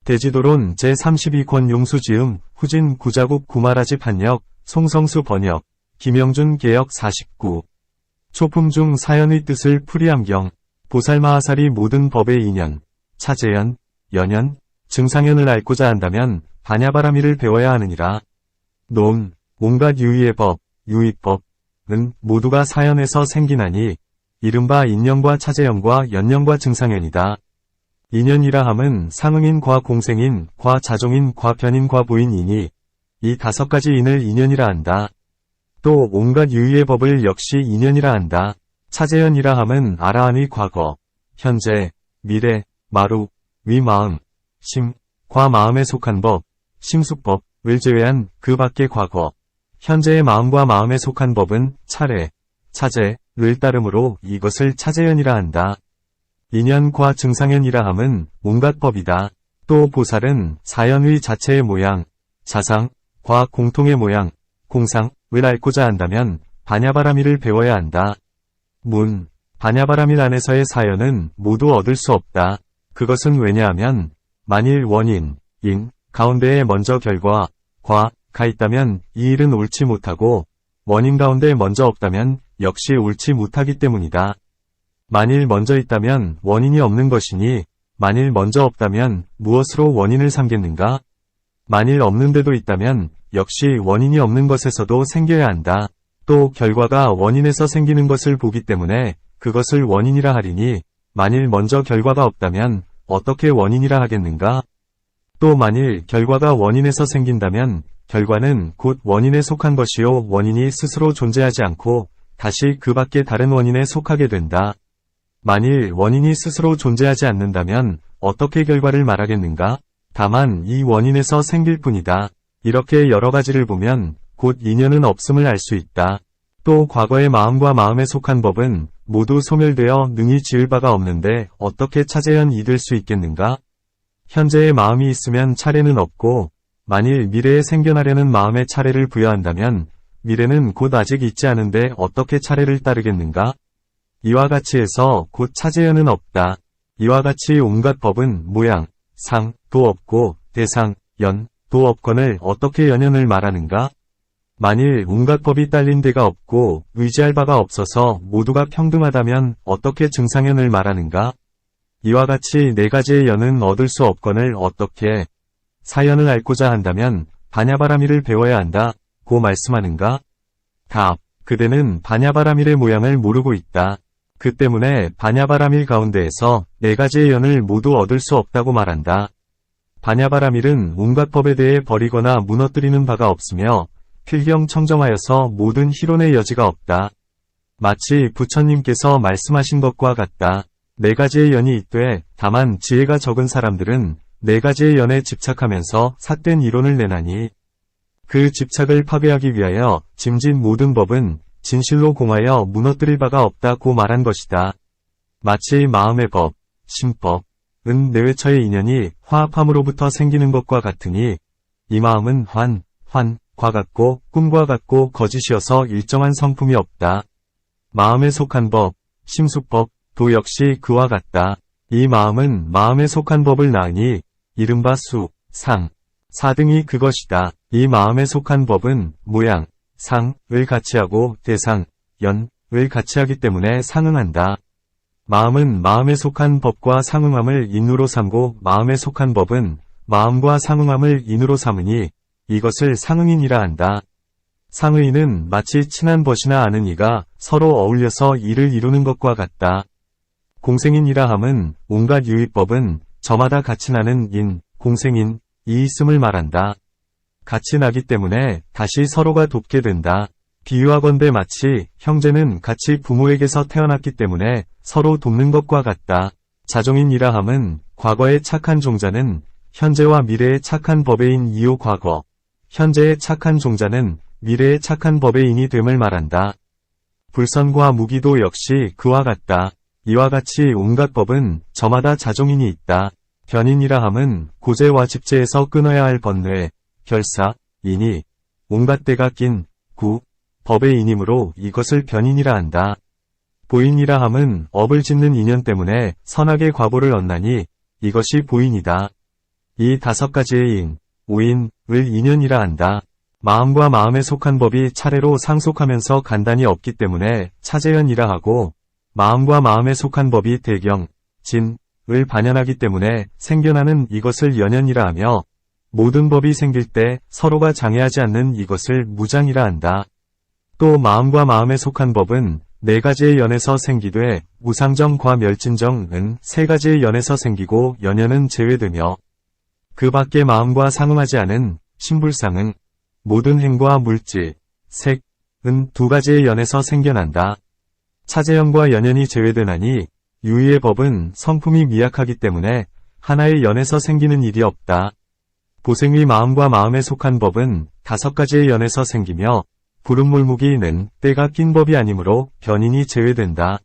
대지도론 제32권 용수지음 후진 구자국 구마라지 판역 송성수 번역 김영준 개역 49 초품 중 사연의 뜻을 풀이함경 보살마하살이 모든 법의 인연 차제연 연연 증상연을 앓고자 한다면 반야바라미를 배워야 하느니라. 논 온갖 유의의 법 유의법은 모두가 사연에서 생기나니 이른바 인연과 차제연과 연연과 증상연이다. 인연이라 함은 상응인 과 공생인 과 자종인 과 변인 과 보인이니 이 5가지 인을 인연이라 한다. 또 온갖 유의의 법을 역시 인연이라 한다. 차제연이라 함은 아라한의 과거, 현재, 미래, 마루, 위마음, 심, 과 마음에 속한 법, 심숙법을 제외한 그 밖의 과거, 현재의 마음과 마음에 속한 법은 차례, 차제를 따르므로 이것을 차제연이라 한다. 인연과 증상연이라 함은 온갖 법이다. 또 보살은 사연의 자체의 모양, 자상, 과 공통의 모양, 공상을 앓고자 한다면 반야바라미를 배워야 한다. 문, 반야바라밀 안에서의 사연은 모두 얻을 수 없다. 그것은 왜냐하면 만일 원인, 인, 가운데에 먼저 결과, 과가 있다면 이 일은 옳지 못하고 원인 가운데 먼저 없다면 역시 옳지 못하기 때문이다. 만일 먼저 있다면 원인이 없는 것이니 만일 먼저 없다면 무엇으로 원인을 삼겠는가? 만일 없는데도 있다면 역시 원인이 없는 것에서도 생겨야 한다. 또 결과가 원인에서 생기는 것을 보기 때문에 그것을 원인이라 하리니 만일 먼저 결과가 없다면 어떻게 원인이라 하겠는가? 또 만일 결과가 원인에서 생긴다면 결과는 곧 원인에 속한 것이요 원인이 스스로 존재하지 않고 다시 그 밖에 다른 원인에 속하게 된다. 만일 원인이 스스로 존재하지 않는다면 어떻게 결과를 말하겠는가? 다만 이 원인에서 생길 뿐이다. 이렇게 여러 가지를 보면 곧 인연은 없음을 알 수 있다. 또 과거의 마음과 마음에 속한 법은 모두 소멸되어 능히 지을 바가 없는데 어떻게 차제연이 될 수 있겠는가? 현재의 마음이 있으면 차례는 없고 만일 미래에 생겨나려는 마음에 차례를 부여한다면 미래는 곧 아직 있지 않은데 어떻게 차례를 따르겠는가? 이와 같이 해서 곧 차제연은 없다. 이와 같이 온갖 법은 모양, 상, 도 없고 대상, 연, 도 없건을 어떻게 연연을 말하는가? 만일 온갖 법이 딸린 데가 없고 의지할 바가 없어서 모두가 평등하다면 어떻게 증상연을 말하는가? 이와 같이 4가지의 연은 얻을 수 없건을 어떻게 사연을 앓고자 한다면 반야바라밀을 배워야 한다. 고 말씀하는가? 답. 그대는 반야바라밀의 모양을 모르고 있다. 그 때문에 반야바라밀 가운데에서 4가지의 연을 모두 얻을 수 없다고 말한다. 반야바라밀은 온갖 법에 대해 버리거나 무너뜨리는 바가 없으며 필경청정하여서 모든 희론의 여지가 없다. 마치 부처님께서 말씀하신 것과 같다. 4가지의 연이 있되 다만 지혜가 적은 사람들은 4가지의 연에 집착하면서 삿된 이론을 내나니 그 집착을 파괴하기 위하여 짐진 모든 법은 진실로 공하여 무너뜨릴 바가 없다고 말한 것이다. 마치 마음의 법, 심법은 내외처의 인연이 화합함으로부터 생기는 것과 같으니 이 마음은 과 같고 꿈과 같고 거짓이어서 일정한 성품이 없다. 마음에 속한 법, 심숙법도 역시 그와 같다. 이 마음은 마음에 속한 법을 낳으니 이른바 수, 상, 사 등이 그것이다. 이 마음에 속한 법은 모양, 상을 같이 하고 대상, 연을 같이 하기 때문에 상응한다. 마음은 마음에 속한 법과 상응함을 인으로 삼고 마음에 속한 법은 마음과 상응함을 인으로 삼으니 이것을 상응인이라 한다. 상의인은 마치 친한 벗이나 아는 이가 서로 어울려서 일을 이루는 것과 같다. 공생인이라 함은 온갖 유의법은 저마다 같이 나는 인, 공생인, 이 있음을 말한다. 같이 나기 때문에 다시 서로가 돕게 된다. 비유하건대 마치 형제는 같이 부모에게서 태어났기 때문에 서로 돕는 것과 같다. 자종인이라 함은 과거의 착한 종자는 현재와 미래의 착한 법의인 이요 과거, 현재의 착한 종자는 미래의 착한 법의 인이 됨을 말한다. 불선과 무기도 역시 그와 같다. 이와 같이 온갖 법은 저마다 자종인이 있다. 변인이라 함은 고재와 집재에서 끊어야 할 번뇌, 결사, 인이 온갖 때가 낀 법의 인이므로 이것을 변인이라 한다. 보인이라 함은 업을 짓는 인연 때문에 선악의 과보를 얻나니 이것이 보인이다. 이 5가지의 인, 오인을 인연이라 한다. 마음과 마음에 속한 법이 차례로 상속하면서 간단히 없기 때문에 차재연이라 하고, 마음과 마음에 속한 법이 대경, 진을 반연하기 때문에 생겨나는 이것을 연연이라 하며, 모든 법이 생길 때 서로가 장애하지 않는 이것을 무장이라 한다. 또 마음과 마음에 속한 법은 4가지의 연에서 생기되 우상정과 멸진정은 3가지의 연에서 생기고 연연은 제외되며 그 밖에 마음과 상응하지 않은 신불상응, 모든 행과 물질, 색은 2가지의 연에서 생겨난다. 차재연과 연연이 제외되나니 유의의 법은 성품이 미약하기 때문에 하나의 연에서 생기는 일이 없다. 보생의 마음과 마음에 속한 법은 5가지의 연에서 생기며 부름몰무기는 때가 낀 법이 아니므로 변인이 제외된다.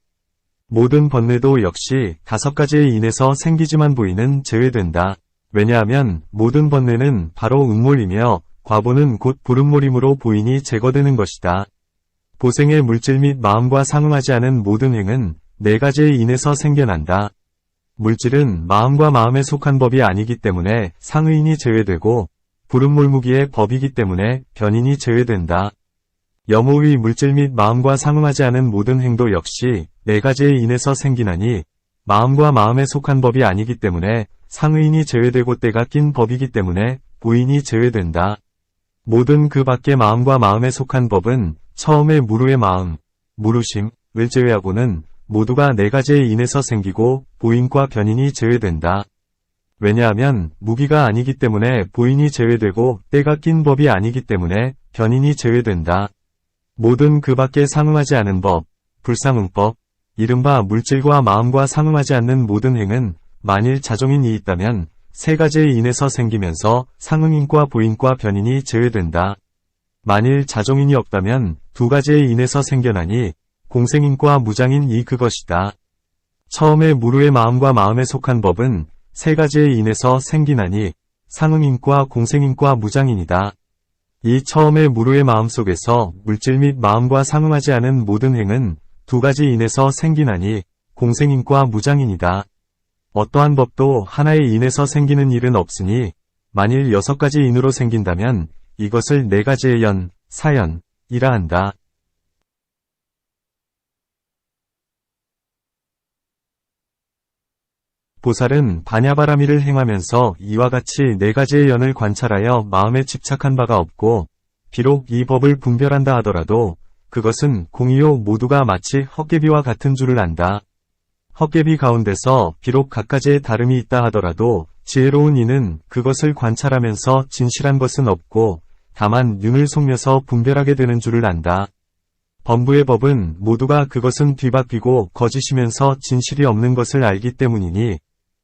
모든 번뇌도 역시 5가지의 인에서 생기지만 보이는 제외된다. 왜냐하면 모든 번뇌는 바로 음몰이며 과보는 곧 부름몰이므로 보인이 제거되는 것이다. 보생의 물질 및 마음과 상응하지 않은 모든 행은 4가지의 인에서 생겨난다. 물질은 마음과 마음에 속한 법이 아니기 때문에 상의인이 제외되고 부름몰무기의 법이기 때문에 변인이 제외된다. 염호의 물질 및 마음과 상응하지 않은 모든 행도 역시 4가지의 인에서 생기나니 마음과 마음에 속한 법이 아니기 때문에 상의인이 제외되고 때가 낀 법이기 때문에 보인이 제외된다. 모든 그 밖의 마음과 마음에 속한 법은 처음에 무루의 마음, 무루심을 제외하고는 모두가 4가지의 인에서 생기고 보인과 변인이 제외된다. 왜냐하면 무기가 아니기 때문에 보인이 제외되고 때가 낀 법이 아니기 때문에 변인이 제외된다. 모든 그 밖에 상응하지 않은 법, 불상응법, 이른바 물질과 마음과 상응하지 않는 모든 행은 만일 자종인이 있다면 3가지의 인에서 생기면서 상응인과 보인과 변인이 제외된다. 만일 자종인이 없다면 2가지의 인에서 생겨나니 공생인과 무장인이 그것이다. 처음에 무루의 마음과 마음에 속한 법은 3가지의 인에서 생기나니 상응인과 공생인과 무장인이다. 이 처음에 무루의 마음속에서 물질 및 마음과 상응하지 않은 모든 행은 2가지 인에서 생기나니 공생인과 무장인이다. 어떠한 법도 하나의 인에서 생기는 일은 없으니 만일 6가지 인으로 생긴다면 이것을 4가지의 연, 사연이라 한다. 보살은 반야바라미를 행하면서 이와 같이 4가지의 연을 관찰하여 마음에 집착한 바가 없고 비록 이 법을 분별한다 하더라도 그것은 공이요 모두가 마치 헛개비와 같은 줄을 안다. 헛개비 가운데서 비록 각가지의 다름이 있다 하더라도 지혜로운 이는 그것을 관찰하면서 진실한 것은 없고 다만 윤을 속여서 분별하게 되는 줄을 안다. 범부의 법은 모두가 그것은 뒤바뀌고 거짓이면서 진실이 없는 것을 알기 때문이니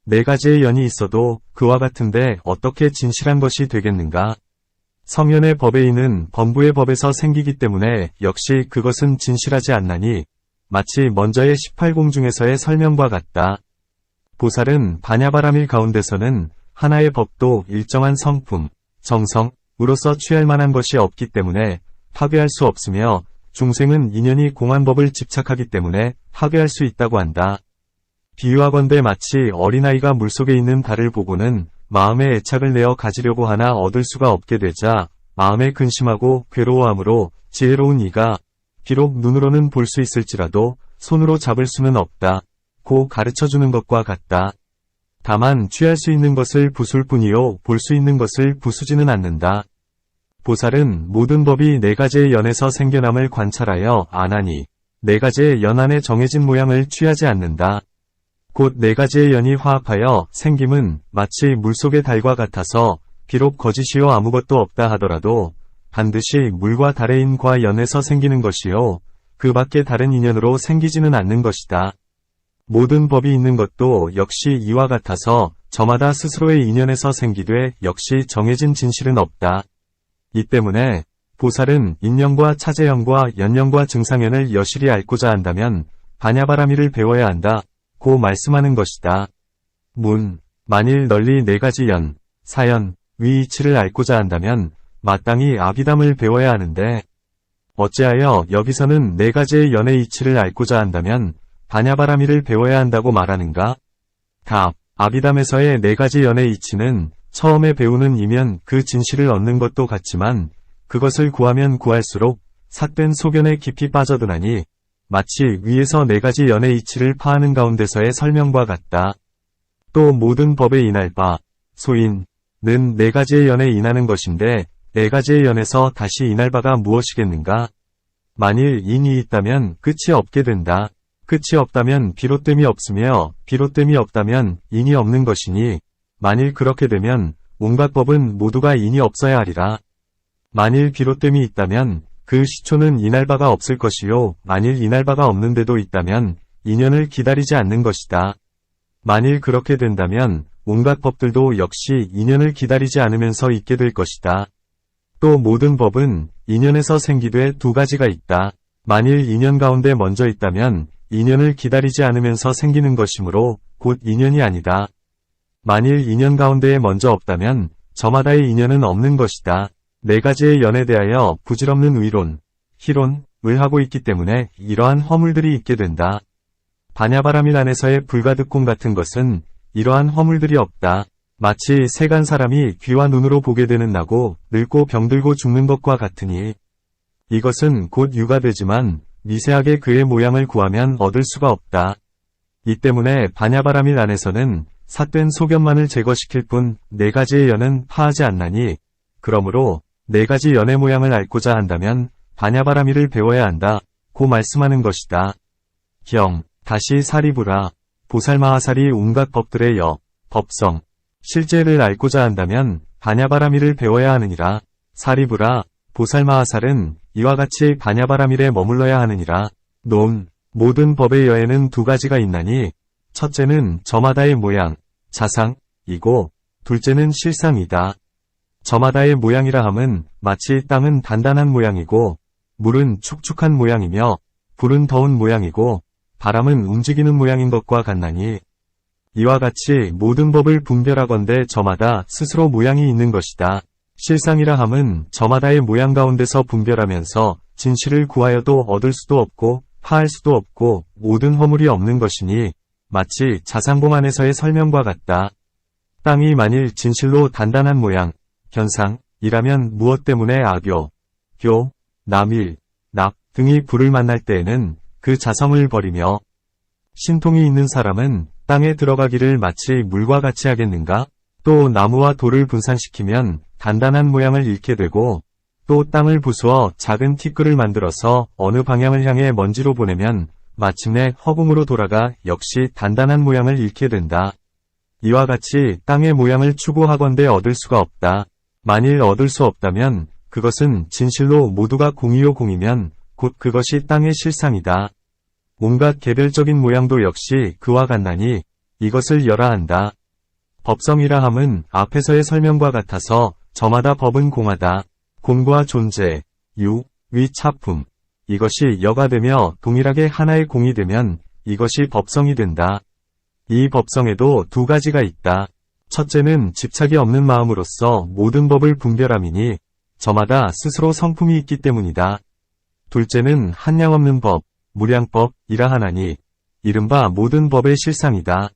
4가지의 연이 있어도 그와 같은데 어떻게 진실한 것이 되겠는가? 성현의 법의 인은 범부의 법에서 생기기 때문에 역시 그것은 진실하지 않나니 마치 먼저의 18공 중에서의 설명과 같다. 보살은 반야바라밀 가운데서는 하나의 법도 일정한 성품, 정성으로서 취할 만한 것이 없기 때문에 파괴할 수 없으며 중생은 인연이 공한 법을 집착하기 때문에 파괴할 수 있다고 한다. 비유하건대 마치 어린아이가 물속에 있는 달을 보고는 마음에 애착을 내어 가지려고 하나 얻을 수가 없게 되자 마음에 근심하고 괴로워하므로 지혜로운 이가 비록 눈으로는 볼 수 있을지라도 손으로 잡을 수는 없다. 고 가르쳐주는 것과 같다. 다만 취할 수 있는 것을 부술 뿐이요 볼 수 있는 것을 부수지는 않는다. 보살은 모든 법이 4가지의 연에서 생겨남을 관찰하여 아나니 4가지의 연 안에 정해진 모양을 취하지 않는다. 곧 4가지의 연이 화합하여 생김은 마치 물속의 달과 같아서 비록 거짓이요 아무것도 없다 하더라도 반드시 물과 달의 인과 연에서 생기는 것이요 그 밖에 다른 인연으로 생기지는 않는 것이다. 모든 법이 있는 것도 역시 이와 같아서 저마다 스스로의 인연에서 생기되 역시 정해진 진실은 없다. 이 때문에 보살은 인연과 차재연과 연연과 증상연을 여실히 알고자 한다면 반야바라미를 배워야 한다. 고 말씀하는 것이다. 만일 널리 4가지 연, 사연, 위이치를 알고자 한다면 마땅히 아비담을 배워야 하는데 어찌하여 여기서는 4가지의 연의 이치를 알고자 한다면 반야바라미를 배워야 한다고 말하는가? 답. 아비담에서의 4가지 연의 이치는 처음에 배우는 이면 그 진실을 얻는 것도 같지만 그것을 구하면 구할수록 삿된 소견에 깊이 빠져드나니 마치 위에서 4가지 연의 이치를 파하는 가운데서의 설명과 같다. 또 모든 법에 인할 바, 소인은 4가지의 연에 인하는 것인데 4가지의 연에서 다시 인할 바가 무엇이겠는가? 만일 인이 있다면 끝이 없게 된다. 끝이 없다면 비롯됨이 없으며 비롯됨이 없다면 인이 없는 것이니 만일 그렇게 되면 온갖 법은 모두가 인이 없어야 하리라. 만일 비롯됨이 있다면 그 시초는 인할 바가 없을 것이요 만일 인할 바가 없는데도 있다면 인연을 기다리지 않는 것이다. 만일 그렇게 된다면 온갖 법들도 역시 인연을 기다리지 않으면서 있게 될 것이다. 또 모든 법은 인연에서 생기되 2가지가 있다. 만일 인연 가운데 먼저 있다면 인연을 기다리지 않으면서 생기는 것이므로 곧 인연이 아니다. 만일 인연 가운데에 먼저 없다면 저마다의 인연은 없는 것이다. 4가지의 연에 대하여 부질없는 의론, 희론을 하고 있기 때문에 이러한 허물들이 있게 된다. 바냐바라밀 안에서의 불가득공 같은 것은 이러한 허물들이 없다. 마치 세간 사람이 귀와 눈으로 보게 되는 나고 늙고 병들고 죽는 것과 같으니 이것은 곧 유가 되지만 미세하게 그의 모양을 구하면 얻을 수가 없다. 이 때문에 바냐바라밀 안에서는 삿된 소견만을 제거시킬 뿐 4가지의 연은 파하지 않나니 그러므로 4가지 연의 모양을 알고자 한다면 바냐바라밀을 배워야 한다. 고 말씀하는 것이다. 다시 사리부라. 보살마하살이 온갖 법들의 법성, 실제를 알고자 한다면 바냐바라밀을 배워야 하느니라. 사리부라. 보살마하살은 이와 같이 바냐바라밀에 머물러야 하느니라. 모든 법의 여에는 2가지가 있나니 첫째는 저마다의 모양, 자상이고 둘째는 실상이다. 저마다의 모양이라 함은 마치 땅은 단단한 모양이고 물은 축축한 모양이며 불은 더운 모양이고 바람은 움직이는 모양인 것과 같나니 이와 같이 모든 법을 분별하건대 저마다 스스로 모양이 있는 것이다. 실상이라 함은 저마다의 모양 가운데서 분별하면서 진실을 구하여도 얻을 수도 없고 파할 수도 없고 모든 허물이 없는 것이니 마치 자상봉 안에서의 설명과 같다. 땅이 만일 진실로 단단한 모양, 견상이라면 무엇 때문에 악교, 남일, 낙 등이 불을 만날 때에는 그 자성을 버리며 신통이 있는 사람은 땅에 들어가기를 마치 물과 같이 하겠는가? 또 나무와 돌을 분산시키면 단단한 모양을 잃게 되고 또 땅을 부수어 작은 티끌을 만들어서 어느 방향을 향해 먼지로 보내면 마침내 허공으로 돌아가 역시 단단한 모양을 잃게 된다. 이와 같이 땅의 모양을 추구하건대 얻을 수가 없다. 만일 얻을 수 없다면 그것은 진실로 모두가 공이요 공이면 곧 그것이 땅의 실상이다. 온갖 개별적인 모양도 역시 그와 같나니 이것을 열어야 한다. 법성이라 함은 앞에서의 설명과 같아서 저마다 법은 공하다. 공과 존재, 위 차품, 이것이 여가 되며 동일하게 하나의 공이 되면 이것이 법성이 된다. 이 법성에도 2가지가 있다. 첫째는 집착이 없는 마음으로써 모든 법을 분별함이니 저마다 스스로 성품이 있기 때문이다. 둘째는 한량 없는 법, 무량법이라 하나니 이른바 모든 법의 실상이다.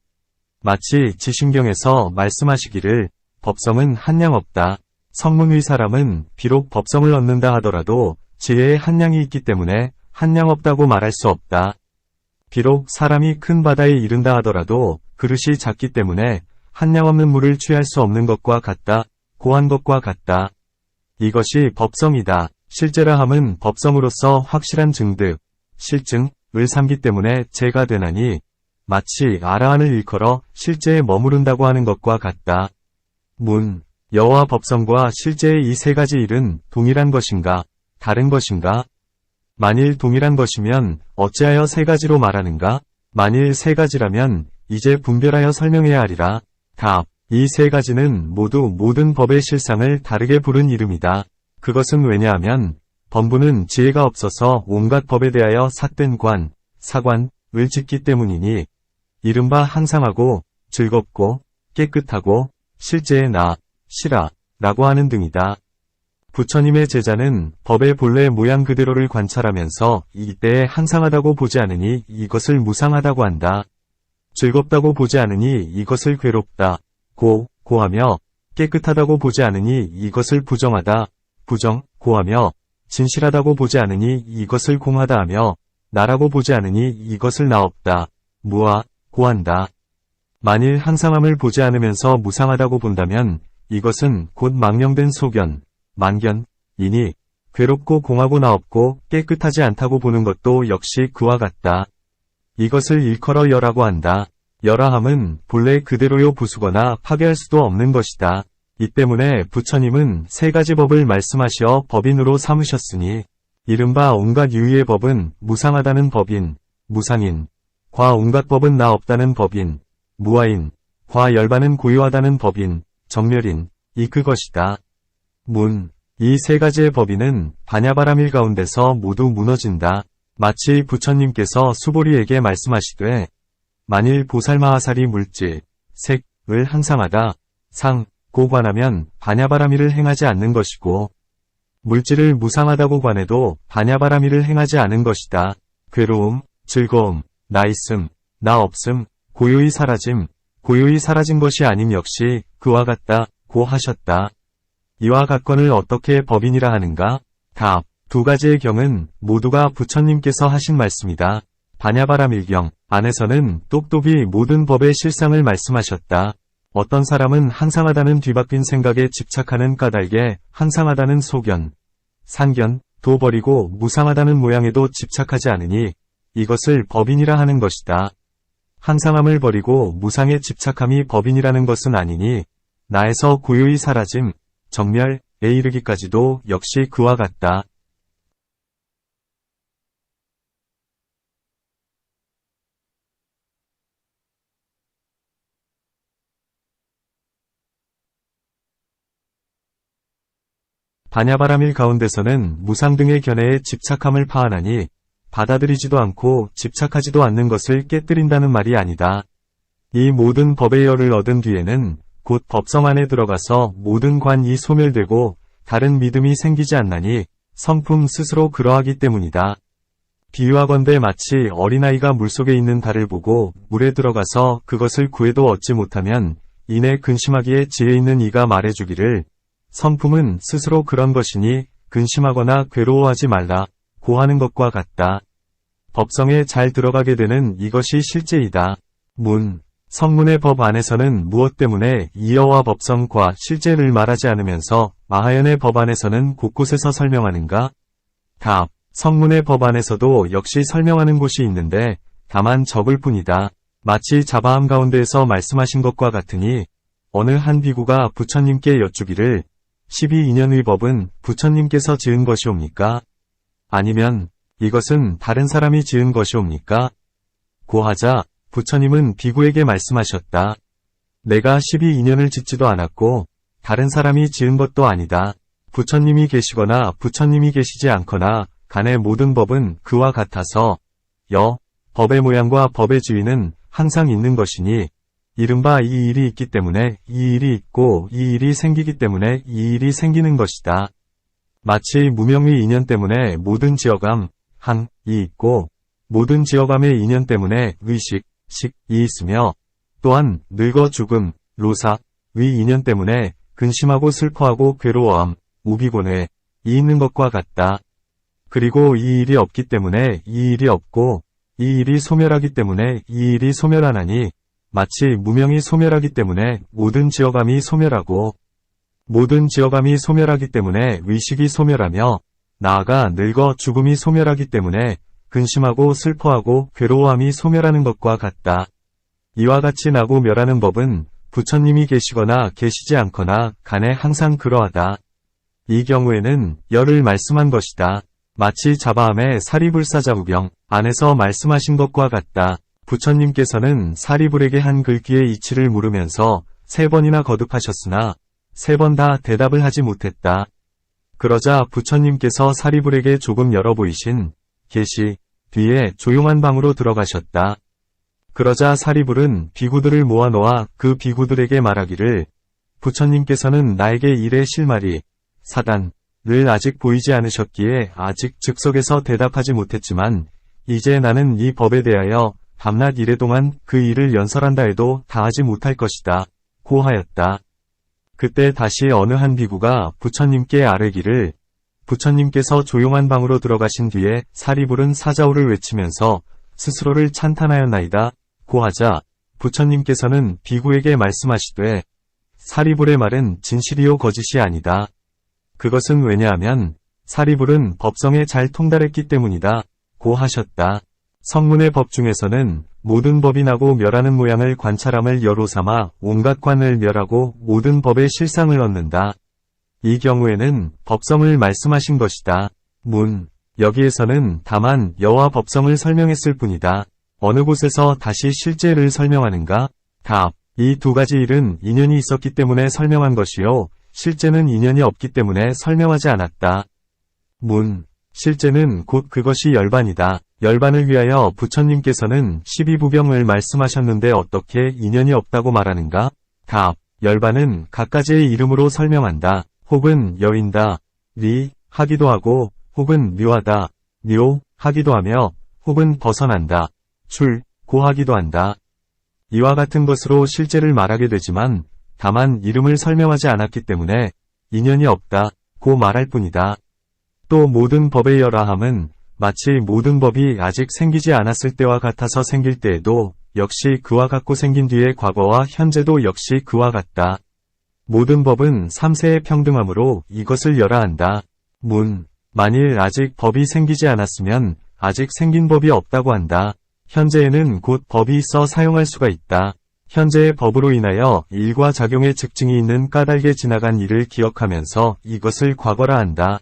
마치 지신경에서 말씀하시기를 법성은 한량 없다. 성문의 사람은 비록 법성을 얻는다 하더라도 지혜에 한량이 있기 때문에 한량 없다고 말할 수 없다. 비록 사람이 큰 바다에 이른다 하더라도 그릇이 작기 때문에 한량 없는 물을 취할 수 없는 것과 같다. 고한 것과 같다. 이것이 법성이다. 실제라 함은 법성으로서 확실한 증득, 실증을 삼기 때문에 재가 되나니 마치 아라한을 일컬어 실제에 머무른다고 하는 것과 같다. 여와 법성과 실제의 이 3가지 일은 동일한 것인가, 다른 것인가? 만일 동일한 것이면 어찌하여 3가지로 말하는가? 만일 3가지라면 이제 분별하여 설명해야 하리라. 답. 이 3가지는 모두 모든 법의 실상을 다르게 부른 이름이다. 그것은 왜냐하면 범부는 지혜가 없어서 온갖 법에 대하여 삿된 관, 사관을 짓기 때문이니 이른바 항상하고 즐겁고 깨끗하고 실제의 나, 시라 라고 하는 등이다. 부처님의 제자는 법의 본래 모양 그대로를 관찰하면서 이때에 항상하다고 보지 않으니 이것을 무상하다고 한다. 즐겁다고 보지 않으니 이것을 괴롭다, 고하며 깨끗하다고 보지 않으니 이것을 부정하다, 고하며 진실하다고 보지 않으니 이것을 공하다 하며 나라고 보지 않으니 이것을 나 없다, 고한다. 만일 항상함을 보지 않으면서 무상하다고 본다면 이것은 곧 망령된 소견, 만견이니 괴롭고 공하고 나 없고 깨끗하지 않다고 보는 것도 역시 그와 같다. 이것을 일컬어 여라고 한다. 여라함은 본래 그대로요 부수거나 파괴할 수도 없는 것이다. 이 때문에 부처님은 세 가지 법을 말씀하시어 법인으로 삼으셨으니 이른바 온갖 유의의 법은 무상하다는 법인, 무상인, 과 온갖 법은 나 없다는 법인, 무아인, 과 열반은 고유하다는 법인, 정멸인, 이 그것이다. 이 세 가지의 법인은 반야바라밀 가운데서 모두 무너진다. 마치 부처님께서 수보리에게 말씀하시되 만일 보살마하살이 물질, 색을 항상하다, 고 관하면 반야바라밀을 행하지 않는 것이고 물질을 무상하다고 관해도 반야바라밀을 행하지 않은 것이다. 괴로움, 즐거움, 나 있음, 나 없음, 고요히 사라짐, 고요히 사라진 것이 아님 역시 그와 같다, 고 하셨다. 이와 같건을 어떻게 법인이라 하는가? 답. 두 가지의 경은 모두가 부처님께서 하신 말씀이다. 반야바라밀경 안에서는 똑똑이 모든 법의 실상을 말씀하셨다. 어떤 사람은 항상하다는 뒤바뀐 생각에 집착하는 까닭에 항상하다는 소견, 산견도 버리고 무상하다는 모양에도 집착하지 않으니 이것을 법인이라 하는 것이다. 항상함을 버리고 무상에 집착함이 법인이라는 것은 아니니 나에서 고요히 사라짐, 정멸에 이르기까지도 역시 그와 같다. 반야바라밀 가운데서는 무상 등의 견해에 집착함을 파하나니 받아들이지도 않고 집착하지도 않는 것을 깨뜨린다는 말이 아니다. 이 모든 법의 열을 얻은 뒤에는 곧 법성 안에 들어가서 모든 관이 소멸되고 다른 믿음이 생기지 않나니 성품 스스로 그러하기 때문이다. 비유하건대 마치 어린아이가 물속에 있는 달을 보고 물에 들어가서 그것을 구해도 얻지 못하면 이내 근심하기에 지혜 있는 이가 말해주기를 성품은 스스로 그런 것이니 근심하거나 괴로워하지 말라 고 하는 것과 같다. 법성에 잘 들어가게 되는 이것이 실제이다. 성문의 법 안에서는 무엇 때문에 이어와 법성과 실제를 말하지 않으면서 마하연의 법 안에서는 곳곳에서 설명하는가? 답. 성문의 법 안에서도 역시 설명하는 곳이 있는데 다만 적을 뿐이다. 마치 자바함 가운데에서 말씀하신 것과 같으니 어느 한 비구가 부처님께 여쭈기를 12인연의 법은 부처님께서 지은 것이옵니까? 아니면 이것은 다른 사람이 지은 것이옵니까? 고하자 부처님은 비구에게 말씀하셨다. 내가 12인연을 짓지도 않았고 다른 사람이 지은 것도 아니다. 부처님이 계시거나 부처님이 계시지 않거나 간의 모든 법은 그와 같아서 법의 모양과 법의 지위는 항상 있는 것이니 이른바 이 일이 있기 때문에 이 일이 있고 이 일이 생기기 때문에 이 일이 생기는 것이다. 마치 무명의 인연 때문에 모든 지어감, 항이 있고 모든 지어감의 인연 때문에 의식, 식이 있으며 또한 늙어 죽음, 로사의 인연 때문에 근심하고 슬퍼하고 괴로워함, 우비곤해이 있는 것과 같다. 그리고 이 일이 없기 때문에 이 일이 없고 이 일이 소멸하기 때문에 이 일이 소멸하나니 마치 무명이 소멸하기 때문에 모든 지어감이 소멸하고 모든 지어감이 소멸하기 때문에 의식이 소멸하며 나아가 늙어 죽음이 소멸하기 때문에 근심하고 슬퍼하고 괴로워함이 소멸하는 것과 같다. 이와 같이 나고 멸하는 법은 부처님이 계시거나 계시지 않거나 간에 항상 그러하다. 이 경우에는 열을 말씀한 것이다. 마치 자바함의 사리불사자우경 안에서 말씀하신 것과 같다. 부처님께서는 사리불에게 한 글귀의 이치를 물으면서 3번이나 거듭하셨으나 3번 다 대답을 하지 못했다. 그러자 부처님께서 사리불에게 조금 열어 보이신 계시 뒤에 조용한 방으로 들어가셨다. 그러자 사리불은 비구들을 모아 놓아 그 비구들에게 말하기를 부처님께서는 나에게 일의 실마리, 사단을 아직 보이지 않으셨기에 아직 즉석에서 대답하지 못했지만 이제 나는 이 법에 대하여 밤낮 이래 동안 그 일을 연설한다 해도 다하지 못할 것이다. 고 하였다. 그때 다시 어느 한 비구가 부처님께 아뢰기를 부처님께서 조용한 방으로 들어가신 뒤에 사리불은 사자오를 외치면서 스스로를 찬탄하였나이다 고하자 부처님께서는 비구에게 말씀하시되 사리불의 말은 진실이요 거짓이 아니다. 그것은 왜냐하면 사리불은 법성에 잘 통달했기 때문이다 고 하셨다. 성문의 법 중에서는 모든 법이 나고 멸하는 모양을 관찰함을 여로 삼아 온갖 관을 멸하고 모든 법의 실상을 얻는다. 이 경우에는 법성을 말씀하신 것이다. 여기에서는 다만 여와 법성을 설명했을 뿐이다. 어느 곳에서 다시 실제를 설명하는가? 답. 이 두 가지 일은 인연이 있었기 때문에 설명한 것이요. 실제는 인연이 없기 때문에 설명하지 않았다. 실제는 곧 그것이 열반이다. 열반을 위하여 부처님께서는 12부병을 말씀하셨는데 어떻게 인연이 없다고 말하는가? 답. 열반은 각가지의 이름으로 설명한다. 혹은 여인다. 리 하기도 하고 혹은 묘하다. 묘 하기도 하며 혹은 벗어난다. 고 하기도 한다. 이와 같은 것으로 실제를 말하게 되지만 다만 이름을 설명하지 않았기 때문에 인연이 없다 고 말할 뿐이다. 또 모든 법의 열하함은 마치 모든 법이 아직 생기지 않았을 때와 같아서 생길 때에도 역시 그와 같고 생긴 뒤의 과거와 현재도 역시 그와 같다. 모든 법은 삼세의 평등함으로 이것을 열하한다. 만일 아직 법이 생기지 않았으면 아직 생긴 법이 없다고 한다. 현재에는 곧 법이 있어 사용할 수가 있다. 현재의 법으로 인하여 일과 작용의 즉증이 있는 까닭에 지나간 일을 기억하면서 이것을 과거라 한다.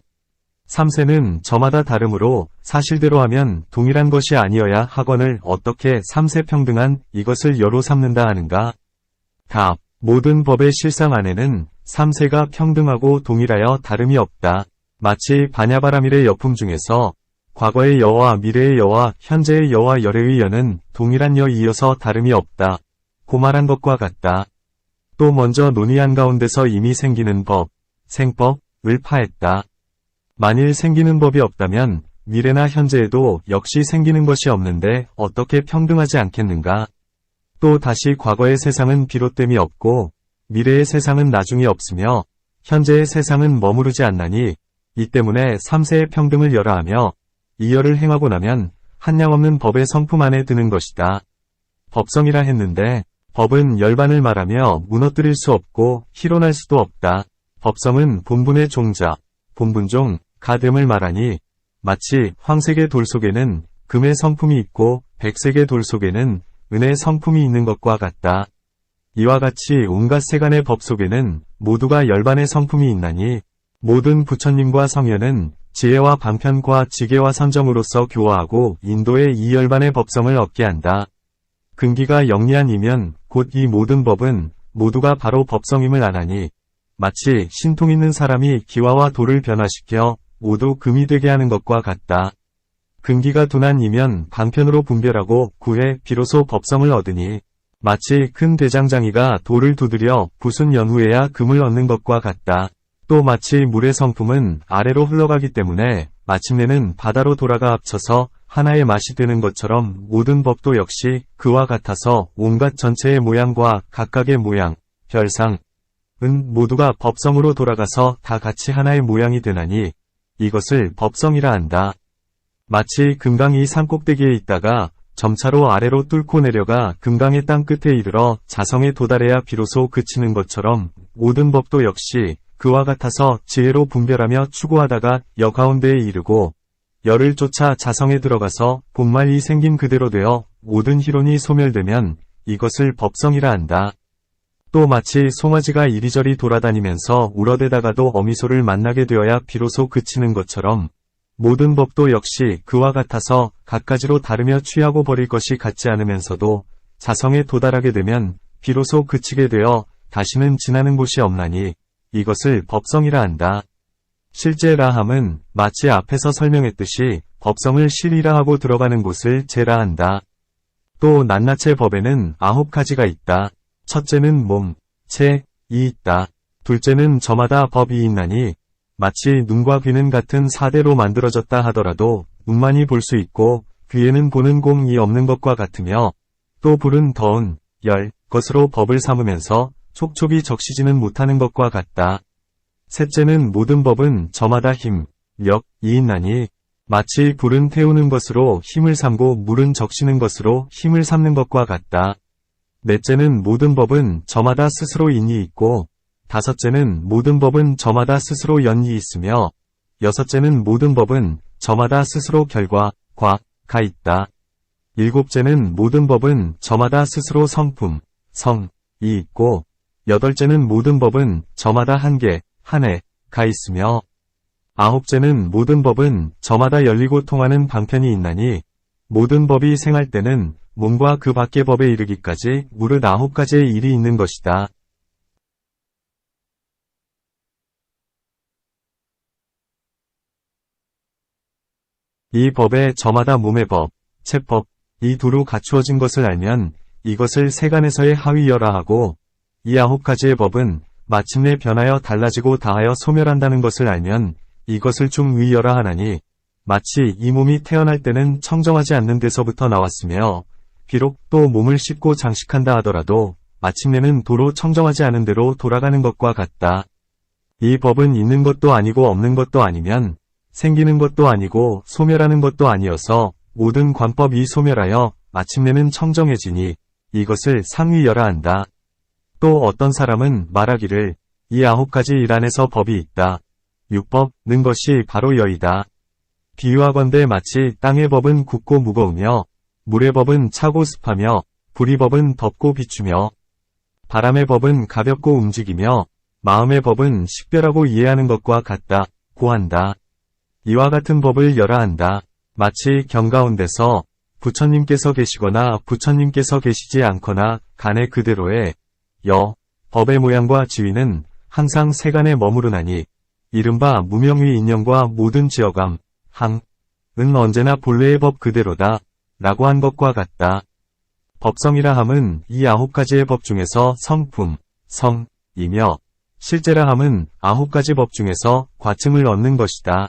삼세는 저마다 다르므로 사실대로 하면 동일한 것이 아니어야 하거늘 어떻게 삼세평등한 이것을 여로 삼는다 하는가? 답. 모든 법의 실상 안에는 삼세가 평등하고 동일하여 다름이 없다. 마치 바냐바라밀의 여품 중에서 과거의 여와 미래의 여와 현재의 여와 열의 여는 동일한 여이어서 다름이 없다 고 말한 것과 같다. 또 먼저 논의한 가운데서 이미 생기는 법, 생법을 파했다. 만일 생기는 법이 없다면 미래나 현재에도 역시 생기는 것이 없는데 어떻게 평등하지 않겠는가? 또 다시 과거의 세상은 비롯됨이 없고 미래의 세상은 나중이 없으며 현재의 세상은 머무르지 않나니 이 때문에 삼세의 평등을 열하하며 이 열을 행하고 나면 한량없는 법의 성품 안에 드는 것이다. 법성이라 했는데 법은 열반을 말하며 무너뜨릴 수 없고 희론할 수도 없다. 법성은 본분의 종자, 본분종, 가됨을 말하니 마치 황색의 돌 속에는 금의 성품이 있고 백색의 돌 속에는 은의 성품이 있는 것과 같다. 이와 같이 온갖 세간의 법 속에는 모두가 열반의 성품이 있나니 모든 부처님과 성현은 지혜와 방편과 지계와 선정으로서 교화하고 인도의 이 열반의 법성을 얻게 한다. 근기가 영리한 이면 곧 이 모든 법은 모두가 바로 법성임을 아나니 마치 신통 있는 사람이 기와와 돌을 변화시켜 모두 금이 되게 하는 것과 같다. 근기가 둔한 이면 방편으로 분별하고 구해 비로소 법성을 얻으니 마치 큰 대장장이가 돌을 두드려 부순 연후에야 금을 얻는 것과 같다. 또 마치 물의 성품은 아래로 흘러가기 때문에 마침내는 바다로 돌아가 합쳐서 하나의 맛이 되는 것처럼 모든 법도 역시 그와 같아서 온갖 전체의 모양과 각각의 모양, 별상은 모두가 법성으로 돌아가서 다 같이 하나의 모양이 되나니 이것을 법성이라 한다. 마치 금강이 산꼭대기에 있다가 점차로 아래로 뚫고 내려가 금강의 땅 끝에 이르러 자성에 도달해야 비로소 그치는 것처럼 모든 법도 역시 그와 같아서 지혜로 분별하며 추구하다가 여 가운데에 이르고 열을 쫓아 자성에 들어가서 본말이 생긴 그대로 되어 모든 희론이 소멸되면 이것을 법성이라 한다. 또 마치 송아지가 이리저리 돌아다니면서 울어대다가도 어미소를 만나게 되어야 비로소 그치는 것처럼 모든 법도 역시 그와 같아서 갖가지로 다르며 취하고 버릴 것이 같지 않으면서도 자성에 도달하게 되면 비로소 그치게 되어 다시는 지나는 곳이 없나니 이것을 법성이라 한다. 실제라 함은 마치 앞에서 설명했듯이 법성을 실이라 하고 들어가는 곳을 제라 한다. 또 낱낱의 법에는 9가지가 있다. 첫째는 몸, 체, 이 있다. 둘째는 저마다 법이 있나니 마치 눈과 귀는 같은 4대로 만들어졌다 하더라도 눈만이 볼 수 있고 귀에는 보는 공이 없는 것과 같으며 또 불은 더운 열 것으로 법을 삼으면서 촉촉이 적시지는 못하는 것과 같다. 셋째는 모든 법은 저마다 힘, 력, 이 있나니 마치 불은 태우는 것으로 힘을 삼고 물은 적시는 것으로 힘을 삼는 것과 같다. 넷째는 모든 법은 저마다 스스로 인이 있고, 다섯째는 모든 법은 저마다 스스로 연이 있으며, 여섯째는 모든 법은 저마다 스스로 결과, 가 있다. 일곱째는 모든 법은 저마다 스스로 성품, 성이 있고, 여덟째는 모든 법은 저마다 한계, 한해가 있으며, 아홉째는 모든 법은 저마다 열리고 통하는 방편이 있나니, 모든 법이 생할 때는 몸과 그 밖의 법에 이르기까지 무릇 9가지의 일이 있는 것이다. 이 법에 저마다 몸의 법, 체법, 이 두루 갖추어진 것을 알면 이것을 세간에서의 하위여라 하고, 이 9가지의 법은 마침내 변하여 달라지고 다하여 소멸한다는 것을 알면 이것을 중위여라 하나니, 마치 이 몸이 태어날 때는 청정하지 않는 데서부터 나왔으며, 비록 또 몸을 씻고 장식한다 하더라도 마침내는 도로 청정하지 않은 데로 돌아가는 것과 같다. 이 법은 있는 것도 아니고 없는 것도 아니면 생기는 것도 아니고 소멸하는 것도 아니어서 모든 관법이 소멸하여 마침내는 청정해지니 이것을 상위여라 한다. 또 어떤 사람은 말하기를 이 9가지 일 안에서 법이 있다. 육법는 것이 바로 여이다. 비유하건대 마치 땅의 법은 굳고 무거우며 물의 법은 차고 습하며 불의 법은 덥고 비추며 바람의 법은 가볍고 움직이며 마음의 법은 식별하고 이해하는 것과 같다고 한다. 이와 같은 법을 열하 한다. 마치 경 가운데서 부처님께서 계시거나 부처님께서 계시지 않거나 간에 그대로의 법의 모양과 지위는 항상 세간에 머무르나니 이른바 무명의 인연과 모든 지어감, 은 언제나 본래의 법 그대로다 라고 한 것과 같다. 법성이라 함은 이 9가지의 법 중에서 성품, 성이며 실제라 함은 9가지 법 중에서 과층을 얻는 것이다.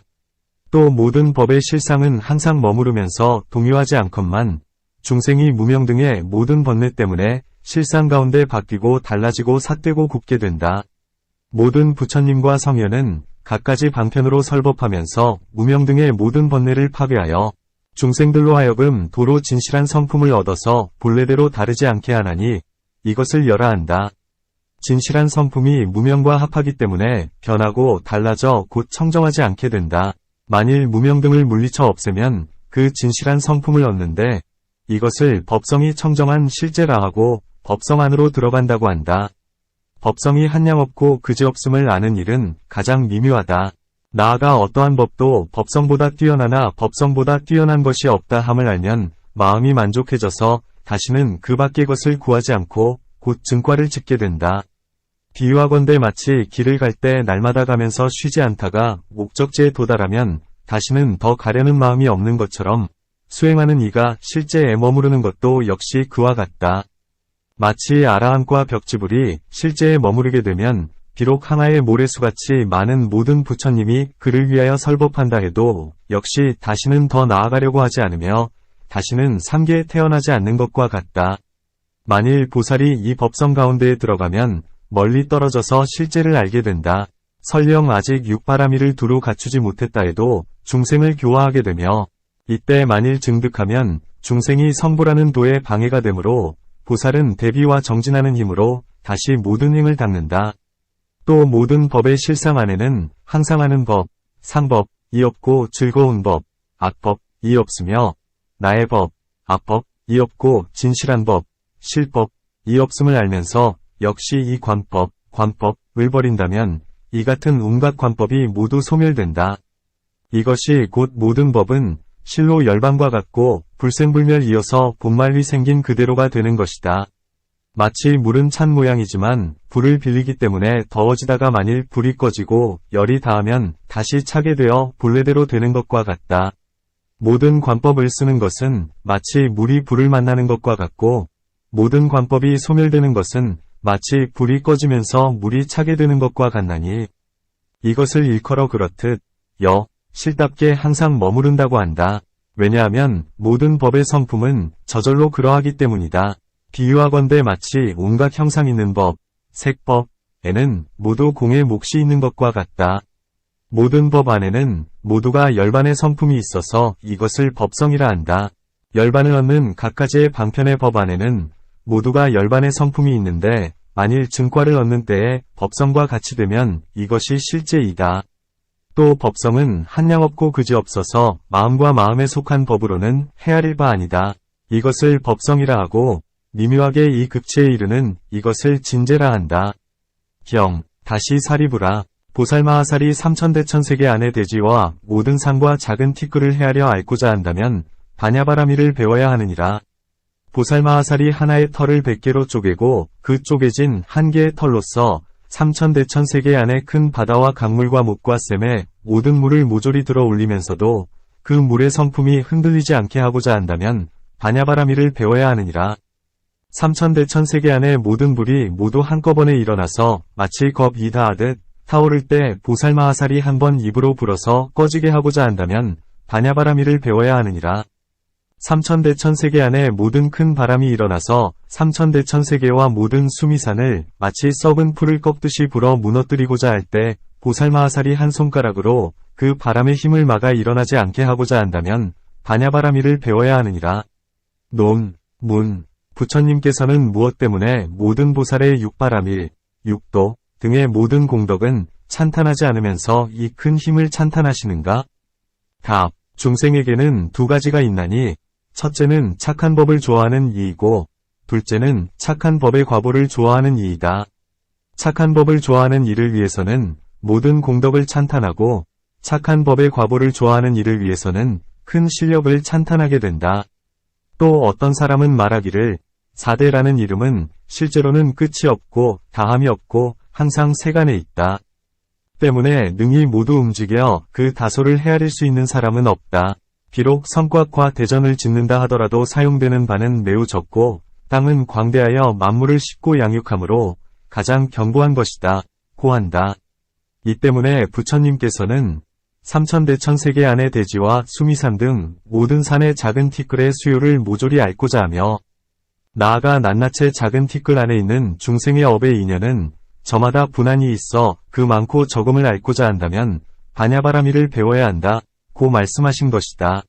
또 모든 법의 실상은 항상 머무르면서 동요하지 않건만 중생이 무명 등의 모든 번뇌 때문에 실상 가운데 바뀌고 달라지고 삿되고 굽게 된다. 모든 부처님과 성현은 갖가지 방편으로 설법하면서 무명 등의 모든 번뇌를 파괴하여 중생들로 하여금 도로 진실한 성품을 얻어서 본래대로 다르지 않게 하나니 이것을 열하 한다. 진실한 성품이 무명과 합하기 때문에 변하고 달라져 곧 청정하지 않게 된다. 만일 무명 등을 물리쳐 없애면 그 진실한 성품을 얻는데 이것을 법성이 청정한 실제라 하고 법성 안으로 들어간다고 한다. 법성이 한량없고 그지없음을 아는 일은 가장 미묘하다. 나아가 어떠한 법도 법성보다 뛰어나나 법성보다 뛰어난 것이 없다 함을 알면 마음이 만족해져서 다시는 그 밖의 것을 구하지 않고 곧 증과를 짓게 된다. 비유하건대 마치 길을 갈 때 날마다 가면서 쉬지 않다가 목적지에 도달하면 다시는 더 가려는 마음이 없는 것처럼 수행하는 이가 실제에 머무르는 것도 역시 그와 같다. 마치 아라함과 벽지불이 실제에 머무르게 되면 비록 하나의 모래수같이 많은 모든 부처님이 그를 위하여 설법한다 해도 역시 다시는 더 나아가려고 하지 않으며 다시는 삼계에 태어나지 않는 것과 같다. 만일 보살이 이 법성 가운데에 들어가면 멀리 떨어져서 실제를 알게 된다. 설령 아직 육바라미를 두루 갖추지 못했다 해도 중생을 교화하게 되며 이때 만일 증득하면 중생이 성불하는 도에 방해가 되므로 보살은 대비와 정진하는 힘으로 다시 모든 힘을 닦는다. 또 모든 법의 실상 안에는 항상 하는 법, 상법이 없고 즐거운 법, 악법이 없으며 나의 법, 악법이 없고 진실한 법, 실법이 없음을 알면서 역시 이 관법을 버린다면 이 같은 온갖 관법이 모두 소멸된다. 이것이 곧 모든 법은 실로 열반과 같고 불생불멸 이어서 본말위 생긴 그대로가 되는 것이다. 마치 물은 찬 모양이지만 불을 빌리기 때문에 더워지다가 만일 불이 꺼지고 열이 닿으면 다시 차게 되어 본래대로 되는 것과 같다. 모든 관법을 쓰는 것은 마치 물이 불을 만나는 것과 같고 모든 관법이 소멸되는 것은 마치 불이 꺼지면서 물이 차게 되는 것과 같나니 이것을 일컬어 그렇듯 실답게 항상 머무른다고 한다. 왜냐하면 모든 법의 성품은 저절로 그러하기 때문이다. 비유하건대 마치 온갖 형상 있는 법, 색법에는 모두 공의 몫이 있는 것과 같다. 모든 법 안에는 모두가 열반의 성품이 있어서 이것을 법성이라 한다. 열반을 얻는 각가지의 방편의 법 안에는 모두가 열반의 성품이 있는데 만일 증과를 얻는 때에 법성과 같이 되면 이것이 실제이다. 또 법성은 한량 없고 그지 없어서 마음과 마음에 속한 법으로는 헤아릴 바 아니다. 이것을 법성이라 하고 미묘하게 이 극치에 이르는 이것을 진재라 한다. 다시 사리부라. 보살마하살이 삼천대천세계 안의 대지와 모든 산과 작은 티끌을 헤아려 앓고자 한다면 바냐바라미를 배워야 하느니라. 보살마하살이 하나의 털을 100개로 쪼개고 그 쪼개진 한 개의 털로서 삼천대천세계 안의 큰 바다와 강물과 목과 샘에 모든 물을 모조리 들어 올리면서도 그 물의 성품이 흔들리지 않게 하고자 한다면 바냐바라미를 배워야 하느니라. 삼천대천세계 안의 모든 불이 모두 한꺼번에 일어나서 마치 겁이 다하듯 타오를 때 보살마하살이 한번 입으로 불어서 꺼지게 하고자 한다면 바냐바라미를 배워야 하느니라. 삼천대천세계 안에 모든 큰 바람이 일어나서 삼천대천세계와 모든 수미산을 마치 썩은 풀을 꺾듯이 불어 무너뜨리고자 할 때 보살마하살이 한 손가락으로 그 바람의 힘을 막아 일어나지 않게 하고자 한다면 바냐바라미를 배워야 하느니라. 부처님께서는 무엇 때문에 모든 보살의 육바라밀, 육도 등의 모든 공덕은 찬탄하지 않으면서 이 큰 힘을 찬탄하시는가? 답. 중생에게는 두 가지가 있나니 첫째는 착한 법을 좋아하는 이이고 둘째는 착한 법의 과보를 좋아하는 이이다. 착한 법을 좋아하는 이를 위해서는 모든 공덕을 찬탄하고 착한 법의 과보를 좋아하는 이를 위해서는 큰 실력을 찬탄하게 된다. 또 어떤 사람은 말하기를 사대라는 이름은 실제로는 끝이 없고 다함이 없고 항상 세간에 있다. 때문에 능히 모두 움직여 그 다소를 헤아릴 수 있는 사람은 없다. 비록 성곽과 대전을 짓는다 하더라도 사용되는 바는 매우 적고 땅은 광대하여 만물을 싣고 양육하므로 가장 견고한 것이다. 고한다. 이 때문에 부처님께서는 삼천대천세계 안의 대지와 수미산 등 모든 산의 작은 티끌의 수요를 모조리 앓고자 하며 나아가 낱낱의 작은 티끌 안에 있는 중생의 업의 인연은 저마다 분한이 있어 그 많고 적음을 앓고자 한다면 바냐바라미를 배워야 한다. 고 말씀하신 것이다.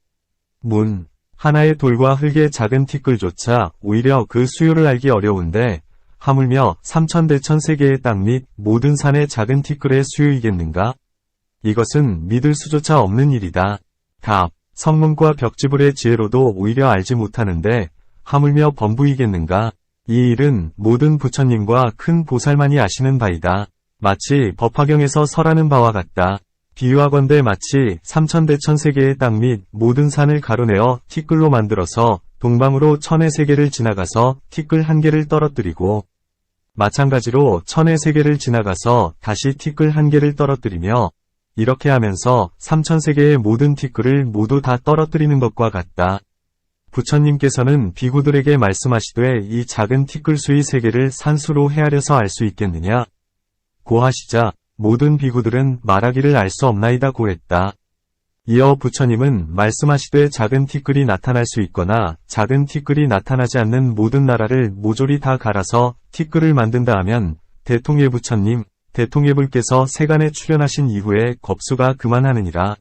하나의 돌과 흙의 작은 티끌조차 오히려 그 수요를 알기 어려운데 하물며 삼천대천세계의 땅 및 모든 산의 작은 티끌의 수요이겠는가? 이것은 믿을 수조차 없는 일이다. 답. 성문과 벽지불의 지혜로도 오히려 알지 못하는데 하물며 범부이겠는가? 이 일은 모든 부처님과 큰 보살만이 아시는 바이다. 마치 법화경에서 설하는 바와 같다. 비유하건대 마치 삼천대천세계의 땅 및 모든 산을 가로내어 티끌로 만들어서 동방으로 천의 세계를 지나가서 티끌 한 개를 떨어뜨리고 마찬가지로 천의 세계를 지나가서 다시 티끌 한 개를 떨어뜨리며 이렇게 하면서 삼천세계의 모든 티끌을 모두 다 떨어뜨리는 것과 같다. 부처님께서는 비구들에게 말씀하시되 이 작은 티끌수의 세계를 산수로 헤아려서 알 수 있겠느냐? 고하시자 모든 비구들은 말하기를 알 수 없나이다 고했다. 이어 부처님은 말씀하시되 작은 티끌이 나타날 수 있거나 작은 티끌이 나타나지 않는 모든 나라를 모조리 다 갈아서 티끌을 만든다 하면 대통예 부처님, 대통예불께서 세간에 출현하신 이후에 겁수가 그만하느니라.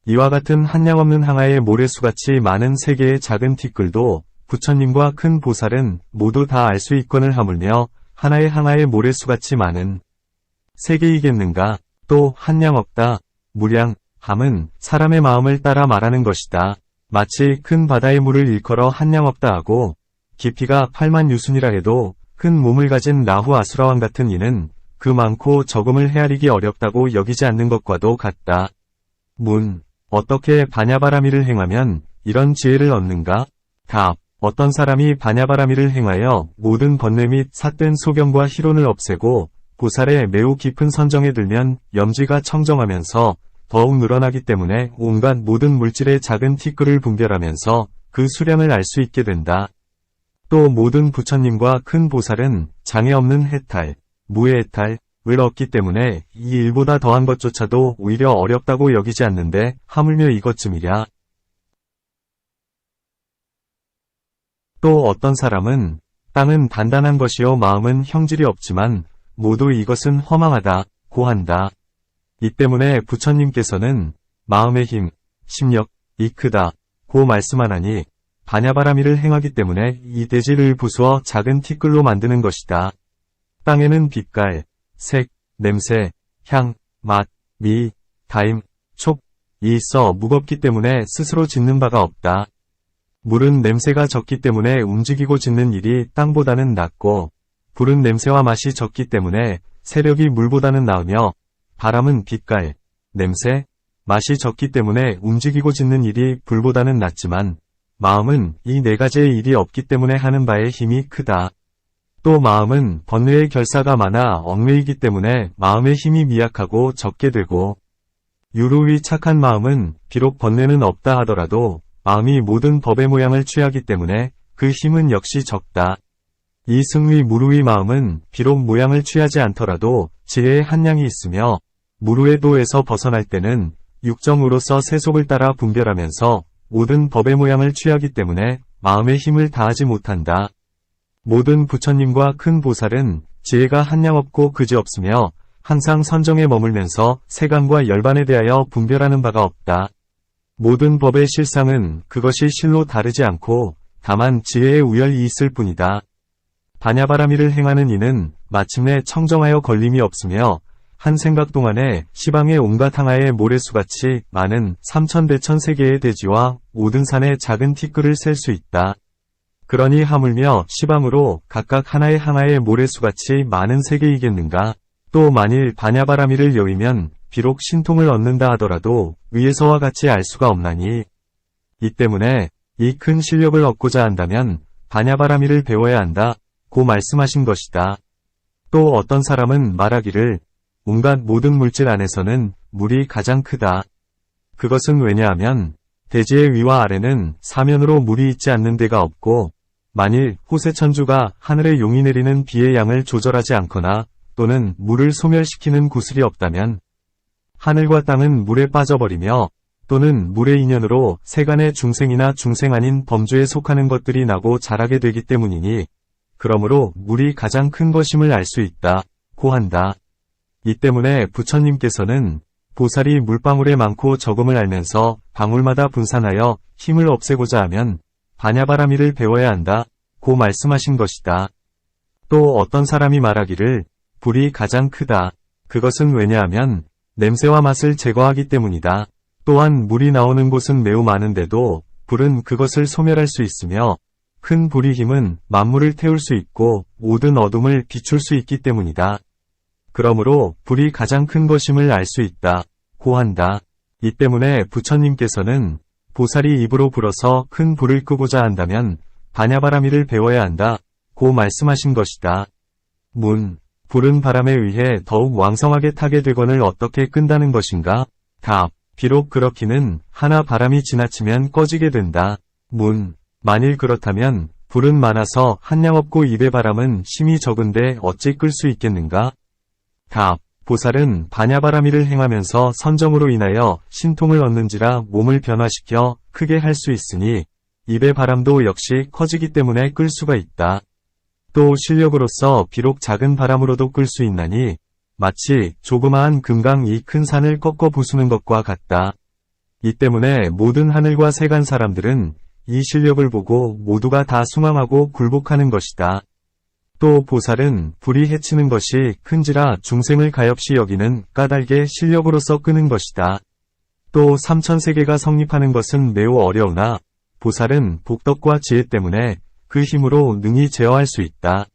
이와 같은 한량 없는 항아의 모래수같이 많은 세계의 작은 티끌도 부처님과 큰 보살은 모두 다 알 수 있거늘 하물며 하나의 항아의 모래수같이 많은 세계이겠는가? 또 한량 없다, 무량, 함은 사람의 마음을 따라 말하는 것이다. 마치 큰 바다의 물을 일컬어 한량 없다 하고 깊이가 8만 유순이라 해도 큰 몸을 가진 라후 아수라왕 같은 이는 그 많고 적음을 헤아리기 어렵다고 여기지 않는 것과도 같다. 어떻게 바냐바라미를 행하면 이런 지혜를 얻는가? 답. 어떤 사람이 바냐바라미를 행하여 모든 번뇌 및 삿된 소견과 희론을 없애고 보살의 매우 깊은 선정에 들면 염지가 청정하면서 더욱 늘어나기 때문에 온갖 모든 물질의 작은 티끌을 분별하면서 그 수량을 알 수 있게 된다. 또 모든 부처님과 큰 보살은 장애 없는 해탈, 무의 해탈을 얻기 때문에 이 일보다 더한 것조차도 오히려 어렵다고 여기지 않는데 하물며 이것쯤이랴. 또 어떤 사람은 땅은 단단한 것이요 마음은 형질이 없지만 모두 이것은 허망하다, 고한다. 이 때문에 부처님께서는 마음의 힘, 심력이 크다, 고 말씀하나니 반야바라미를 행하기 때문에 이 대지를 부수어 작은 티끌로 만드는 것이다. 땅에는 빛깔, 색, 냄새, 향, 맛, 미, 다임, 촉이 있어 무겁기 때문에 스스로 짓는 바가 없다. 물은 냄새가 적기 때문에 움직이고 짓는 일이 땅보다는 낫고, 불은 냄새와 맛이 적기 때문에 세력이 물보다는 나으며, 바람은 빛깔, 냄새, 맛이 적기 때문에 움직이고 짓는 일이 불보다는 낫지만, 마음은 이 네 가지의 일이 없기 때문에 하는 바에 힘이 크다. 또 마음은 번뇌의 결사가 많아 얽매이기 때문에 마음의 힘이 미약하고 적게 되고, 유루의 착한 마음은 비록 번뇌는 없다 하더라도 마음이 모든 법의 모양을 취하기 때문에 그 힘은 역시 적다. 이 승의 무루의 마음은 비록 모양을 취하지 않더라도 지혜의 한량이 있으며 무루의 도에서 벗어날 때는 육정으로서 세속을 따라 분별하면서 모든 법의 모양을 취하기 때문에 마음의 힘을 다하지 못한다. 모든 부처님과 큰 보살은 지혜가 한량없고 그지없으며 항상 선정에 머물면서 세간과 열반에 대하여 분별하는 바가 없다. 모든 법의 실상은 그것이 실로 다르지 않고 다만 지혜의 우열이 있을 뿐이다. 반야바라미를 행하는 이는 마침내 청정하여 걸림이 없으며 한 생각 동안에 시방의 온갖 항아의 모래수같이 많은 삼천대천 세계의 대지와 모든 산의 작은 티끌을 셀 수 있다. 그러니 하물며 시방으로 각각 하나의 항아의 모래수같이 많은 세계이겠는가. 또 만일 반야바라미를 여의면 비록 신통을 얻는다 하더라도 위에서와 같이 알 수가 없나니. 이 때문에 이 큰 실력을 얻고자 한다면 반야바라미를 배워야 한다, 고 말씀하신 것이다. 또 어떤 사람은 말하기를 온갖 모든 물질 안에서는 물이 가장 크다. 그것은 왜냐하면 대지의 위와 아래는 사면으로 물이 있지 않는 데가 없고, 만일 호세천주가 하늘에 용이 내리는 비의 양을 조절하지 않거나 또는 물을 소멸시키는 구슬이 없다면 하늘과 땅은 물에 빠져버리며 또는 물의 인연으로 세간의 중생이나 중생 아닌 범주에 속하는 것들이 나고 자라게 되기 때문이니, 그러므로 물이 가장 큰 것임을 알 수 있다, 고 한다. 이 때문에 부처님께서는 보살이 물방울의 많고 적음을 알면서 방울마다 분산하여 힘을 없애고자 하면 반야바라미를 배워야 한다, 고 말씀하신 것이다. 또 어떤 사람이 말하기를 불이 가장 크다. 그것은 왜냐하면 냄새와 맛을 제거하기 때문이다. 또한 물이 나오는 곳은 매우 많은데도 불은 그것을 소멸할 수 있으며 큰 불의 힘은 만물을 태울 수 있고 모든 어둠을 비출 수 있기 때문이다. 그러므로 불이 가장 큰 것임을 알 수 있다, 고 한다. 이 때문에 부처님께서는 보살이 입으로 불어서 큰 불을 끄고자 한다면 반야바라미를 배워야 한다, 고 말씀하신 것이다. 문. 불은 바람에 의해 더욱 왕성하게 타게 되거늘 어떻게 끈다는 것인가? 답. 비록 그렇기는 하나 바람이 지나치면 꺼지게 된다. 문. 만일 그렇다면 불은 많아서 한량없고 입의 바람은 심히 적은데 어찌 끌 수 있겠는가? 답. 보살은 반야바라미를 행하면서 선정으로 인하여 신통을 얻는지라 몸을 변화시켜 크게 할 수 있으니 입의 바람도 역시 커지기 때문에 끌 수가 있다. 또 실력으로서 비록 작은 바람으로도 끌 수 있나니 마치 조그마한 금강 이 큰 산을 꺾어 부수는 것과 같다. 이 때문에 모든 하늘과 세간 사람들은 이 실력을 보고 모두가 다 숭앙하고 굴복하는 것이다. 또 보살은 불이 해치는 것이 큰지라 중생을 가엾이 여기는 까닭의 실력으로서 끄는 것이다. 또 삼천세계가 성립하는 것은 매우 어려우나 보살은 복덕과 지혜 때문에 그 힘으로 능히 제어할 수 있다.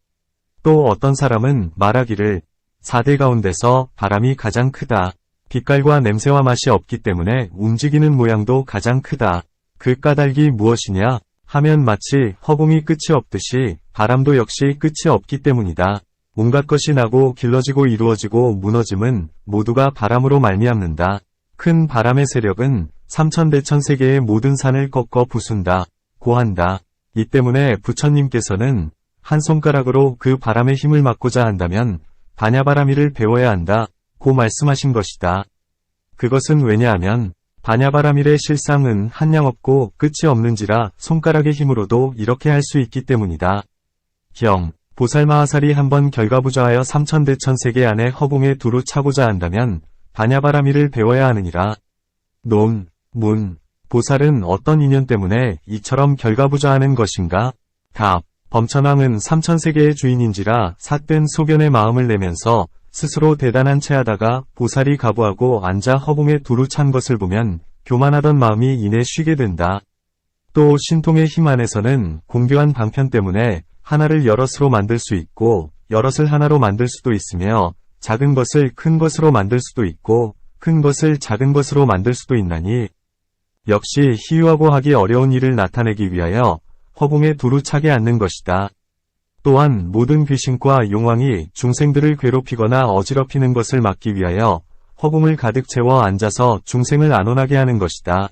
또 어떤 사람은 말하기를 4대 가운데서 바람이 가장 크다. 빛깔과 냄새와 맛이 없기 때문에 움직이는 모양도 가장 크다. 그 까닭이 무엇이냐 하면 마치 허공이 끝이 없듯이 바람도 역시 끝이 없기 때문이다. 온갖 것이 나고 길러지고 이루어지고 무너짐은 모두가 바람으로 말미암는다. 큰 바람의 세력은 삼천대천세계의 모든 산을 꺾어 부순다, 고 한다. 이 때문에 부처님께서는 한 손가락으로 그 바람의 힘을 막고자 한다면 반야바라미를 배워야 한다, 고 말씀하신 것이다. 그것은 왜냐하면 반야바라밀의 실상은 한량없고 끝이 없는지라 손가락의 힘으로도 이렇게 할 수 있기 때문이다. 경. 보살마하살이 한번 결과부좌하여 삼천대천세계 안에 허공에 두루 차고자 한다면 반야바라미를 배워야 하느니라. 논, 문, 보살은 어떤 인연 때문에 이처럼 결과부좌하는 것인가? 답, 범천왕은 삼천세계의 주인인지라 삿된 소견의 마음을 내면서 스스로 대단한 체하다가 보살이 가부하고 앉아 허공에 두루 찬 것을 보면 교만하던 마음이 이내 쉬게 된다. 또 신통의 힘 안에서는 공교한 방편 때문에 하나를 여럿으로 만들 수 있고 여럿을 하나로 만들 수도 있으며 작은 것을 큰 것으로 만들 수도 있고 큰 것을 작은 것으로 만들 수도 있나니 역시 희유하고 하기 어려운 일을 나타내기 위하여 허공에 두루 차게 앉는 것이다. 또한 모든 귀신과 용왕이 중생들을 괴롭히거나 어지럽히는 것을 막기 위하여 허공을 가득 채워 앉아서 중생을 안온하게 하는 것이다.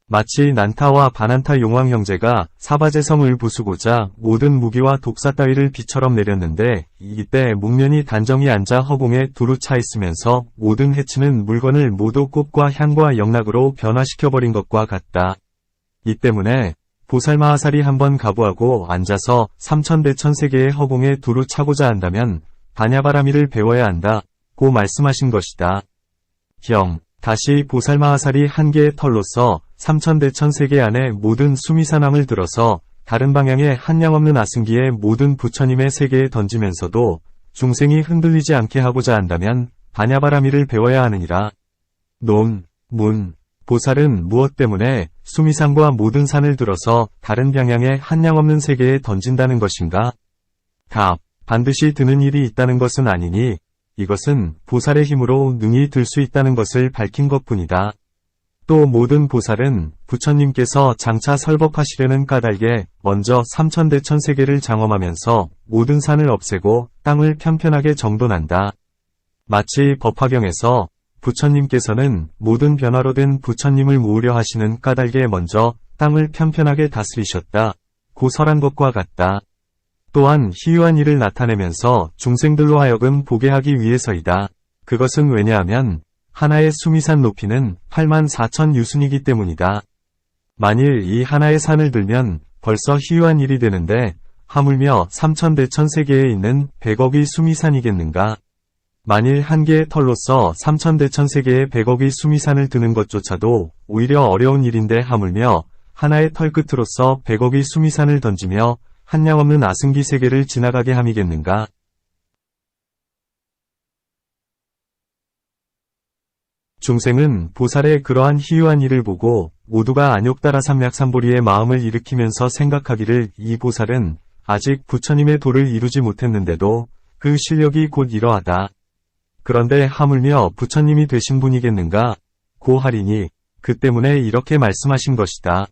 마치 난타와 바난타 용왕 형제가 사바제성을 부수고자 모든 무기와 독사 따위를 비처럼 내렸는데 이때 목련이 단정히 앉아 허공에 두루 차 있으면서 모든 해치는 물건을 모두 꽃과 향과 영락으로 변화시켜버린 것과 같다. 이 때문에 보살마하살이 한번 가부하고 앉아서 삼천대천세계의 허공에 두루 차고자 한다면 반야바라미를 배워야 한다고 말씀하신 것이다. 경, 다시 보살마하살이 한 개의 털로서 삼천대천세계 안에 모든 수미산왕을 들어서 다른 방향의 한량없는 아승기에 모든 부처님의 세계에 던지면서도 중생이 흔들리지 않게 하고자 한다면 반야바라미를 배워야 하느니라. 논, 문, 보살은 무엇 때문에 수미산과 모든 산을 들어서 다른 방향의 한량없는 세계에 던진다는 것인가? 답, 반드시 드는 일이 있다는 것은 아니니 이것은 보살의 힘으로 능히 들 수 있다는 것을 밝힌 것뿐이다. 또 모든 보살은 부처님께서 장차 설법하시려는 까닭에 먼저 삼천대천세계를 장엄하면서 모든 산을 없애고 땅을 편편하게 정돈한다. 마치 법화경에서 부처님께서는 모든 변화로 된 부처님을 모으려 하시는 까닭에 먼저 땅을 편편하게 다스리셨다. 고 설한 것과 같다. 또한 희유한 일을 나타내면서 중생들로 하여금 보게 하기 위해서이다. 그것은 왜냐하면 하나의 수미산 높이는 84,000 유순이기 때문이다. 만일 이 하나의 산을 들면 벌써 희유한 일이 되는데 하물며 삼천대천세계에 있는 100억의 수미산이겠는가? 만일 한 개의 털로서 삼천대천세계의 100억의 수미산을 드는 것조차도 오히려 어려운 일인데 하물며 하나의 털 끝으로서 100억의 수미산을 던지며 한량없는 아승기 세계를 지나가게 함이겠는가? 중생은 보살의 그러한 희유한 일을 보고 모두가 안욕따라 삼략삼보리의 마음을 일으키면서 생각하기를 이 보살은 아직 부처님의 도를 이루지 못했는데도 그 실력이 곧 이러하다. 그런데 하물며 부처님이 되신 분이겠는가? 고 하리니 그 때문에 이렇게 말씀하신 것이다.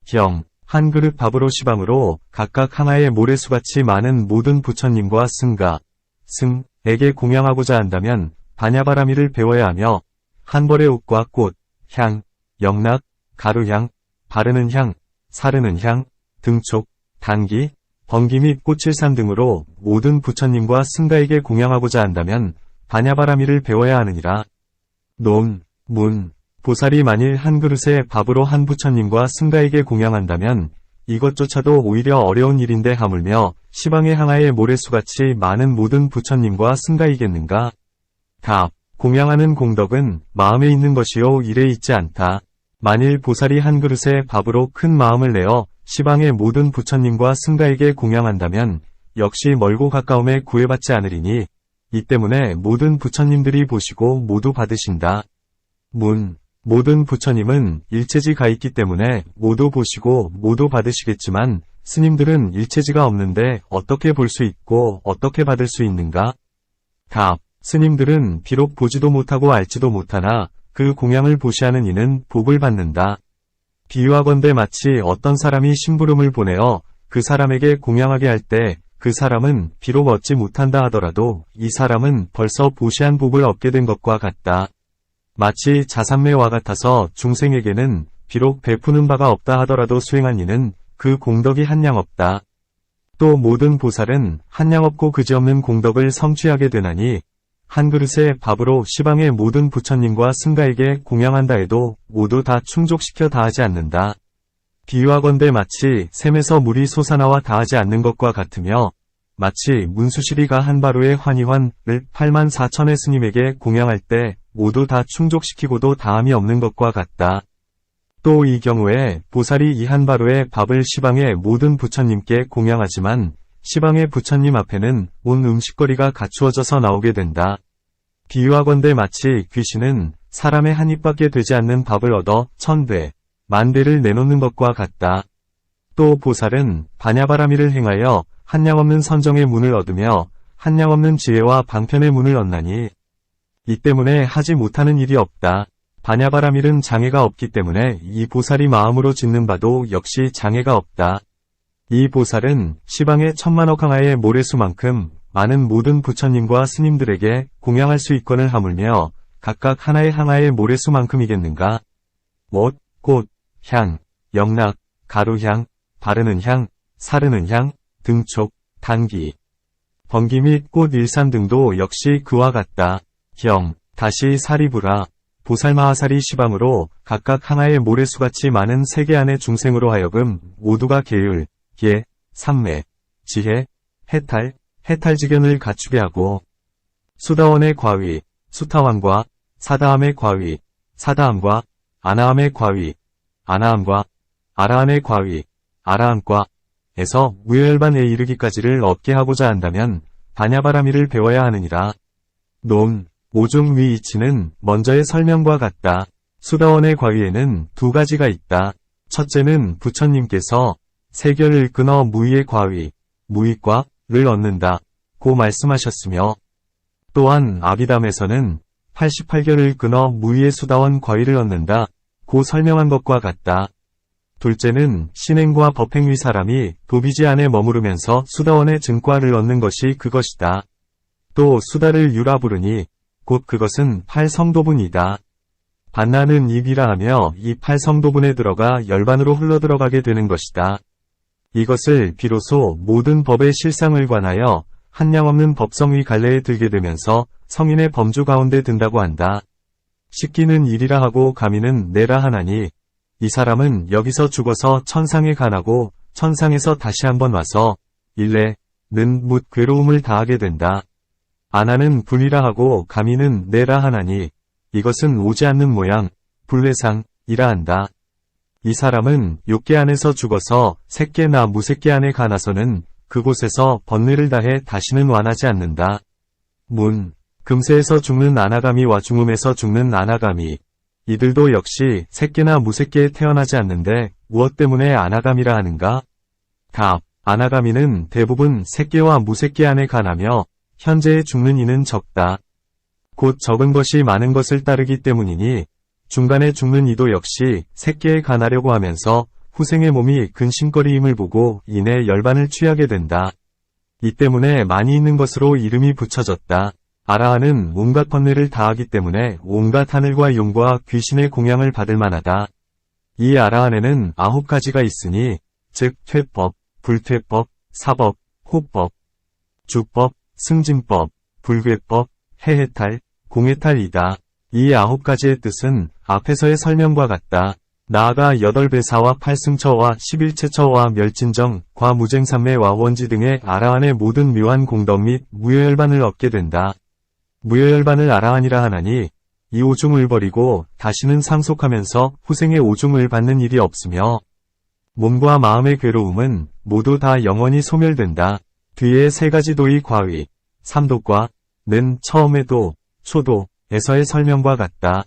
경, 한 그릇 밥으로 시방으로 각각 하나의 모래수같이 많은 모든 부처님과 승가, 승에게 공양하고자 한다면 반야바라미를 배워야 하며 한 벌의 옷과 꽃, 향, 영락, 가루향, 바르는 향, 사르는 향, 등촉, 단기, 번기 및 꽃칠산 등으로 모든 부처님과 승가에게 공양하고자 한다면 반야바라미를 배워야 하느니라. 논, 문, 보살이 만일 한 그릇에 밥으로 한 부처님과 승가에게 공양한다면 이것조차도 오히려 어려운 일인데 하물며 시방의 하나의 모래수같이 많은 모든 부처님과 승가이겠는가? 답, 공양하는 공덕은 마음에 있는 것이요 일에 있지 않다. 만일 보살이 한 그릇에 밥으로 큰 마음을 내어 시방의 모든 부처님과 승가에게 공양한다면 역시 멀고 가까움에 구애받지 않으리니 이 때문에 모든 부처님들이 보시고 모두 받으신다. 문, 모든 부처님은 일체지가 있기 때문에 모두 보시고 모두 받으시겠지만 스님들은 일체지가 없는데 어떻게 볼 수 있고 어떻게 받을 수 있는가? 답, 스님들은 비록 보지도 못하고 알지도 못하나 그 공양을 보시하는 이는 복을 받는다. 비유하건대 마치 어떤 사람이 심부름을 보내어 그 사람에게 공양하게 할 때 그 사람은 비록 얻지 못한다 하더라도 이 사람은 벌써 보시한 복을 얻게 된 것과 같다. 마치 자산매와 같아서 중생에게는 비록 베푸는 바가 없다 하더라도 수행한 이는 그 공덕이 한량없다. 또 모든 보살은 한량없고 그지없는 공덕을 성취하게 되나니 한 그릇의 밥으로 시방의 모든 부처님과 승가에게 공양한다 해도 모두 다 충족시켜 다하지 않는다. 비유하건대 마치 샘에서 물이 솟아나와 다하지 않는 것과 같으며 마치 문수실이가 한바로의 환희환을 84,000의 스님에게 공양할 때 모두 다 충족시키고도 다함이 없는 것과 같다. 또 이 경우에 보살이 이 한바로의 밥을 시방의 모든 부처님께 공양하지만 시방의 부처님 앞에는 온 음식거리가 갖추어져서 나오게 된다. 비유하건대 마치 귀신은 사람의 한 입밖에 되지 않는 밥을 얻어 1000배, 10,000배를 내놓는 것과 같다. 또 보살은 반야바라미를 행하여 한량없는 선정의 문을 얻으며 한량없는 지혜와 방편의 문을 얻나니 이 때문에 하지 못하는 일이 없다. 반야바라밀은 장애가 없기 때문에 이 보살이 마음으로 짓는 바도 역시 장애가 없다. 이 보살은 시방의 1000만억 항아의 모래수만큼 많은 모든 부처님과 스님들에게 공양할 수 있건을 하물며 각각 하나의 항아의 모래수만큼이겠는가? 옷, 꽃, 향, 영락, 가루향, 바르는 향, 사르는 향, 등촉, 단기, 번기 및 꽃 일산 등도 역시 그와 같다. 다시 사리부라. 보살마하사리 시방으로 각각 하나의 모래수같이 많은 세계 안의 중생으로 하여금 모두가 계율, 계, 삼매, 지혜, 해탈지견을 갖추게 하고 수다원의 과위, 수타왕과 사다함의 과위, 사다함과 아나함의 과위, 아나함과 아라함의 과위, 아라함과 에서 무여열반에 이르기까지를 얻게 하고자 한다면 반야바라미를 배워야 하느니라. 오중 위 이치는 먼저의 설명과 같다. 수다원의 과위에는 두 가지가 있다. 첫째는 부처님께서 세결을 끊어 무의의 과위, 무의과를 얻는다 고 말씀하셨으며 또한 아비담에서는 88결을 끊어 무의의 수다원 과위를 얻는다 고 설명한 것과 같다. 둘째는 신행과 법행위 사람이 도비지 안에 머무르면서 수다원의 증과를 얻는 것이 그것이다. 또 수다를 유라 부르니 곧 그것은 8성도분이다. 반나는 입이라 하며 이 8성도분에 들어가 열반으로 흘러들어가게 되는 것이다. 이것을 비로소 모든 법의 실상을 관하여 한량없는 법성의 갈래에 들게 되면서 성인의 범주 가운데 든다고 한다. 식기는 일이라 하고 가미는 내라 하나니 이 사람은 여기서 죽어서 천상에 가나고 천상에서 다시 한번 와서 일례는 묻 괴로움을 다하게 된다. 아나는 불이라 하고 가미는 내라 하나니 이것은 오지 않는 모양, 불회상이라 한다. 이 사람은 욕계 안에서 죽어서 색계나 무색계 안에 가나서는 그곳에서 번뇌를 다해 다시는 완하지 않는다. 금세에서 죽는 아나가미와 중음에서 죽는 아나가미. 이들도 역시 색계나 무색계에 태어나지 않는데 무엇 때문에 아나가미라 하는가? 답. 아나가미는 대부분 색계와 무색계 안에 가나며 현재에 죽는 이는 적다. 곧 적은 것이 많은 것을 따르기 때문이니 중간에 죽는 이도 역시 색계에 가나려고 하면서 후생의 몸이 근심거리임을 보고 이내 열반을 취하게 된다. 이 때문에 많이 있는 것으로 이름이 붙여졌다. 아라한은 온갖 번뇌를 다하기 때문에 온갖 하늘과 용과 귀신의 공양을 받을 만하다. 이 아라한에는 9가지가 있으니 즉 퇴법, 불퇴법, 사법, 호법, 주법, 승진법, 불괴법, 해해탈, 공해탈이다. 이 9가지의 뜻은 앞에서의 설명과 같다. 나아가 8배사와 8승처와 11체처와 멸진정, 과무쟁삼매와 원지 등의 아라한의 모든 묘한 공덕 및 무여열반을 얻게 된다. 무여열반을 아라한이라 하나니 이 오중을 버리고 다시는 상속하면서 후생의 오중을 받는 일이 없으며 몸과 마음의 괴로움은 모두 다 영원히 소멸된다. 뒤에 3가지 도의 과위, 삼도과는 처음의 도, 초도에서의 설명과 같다.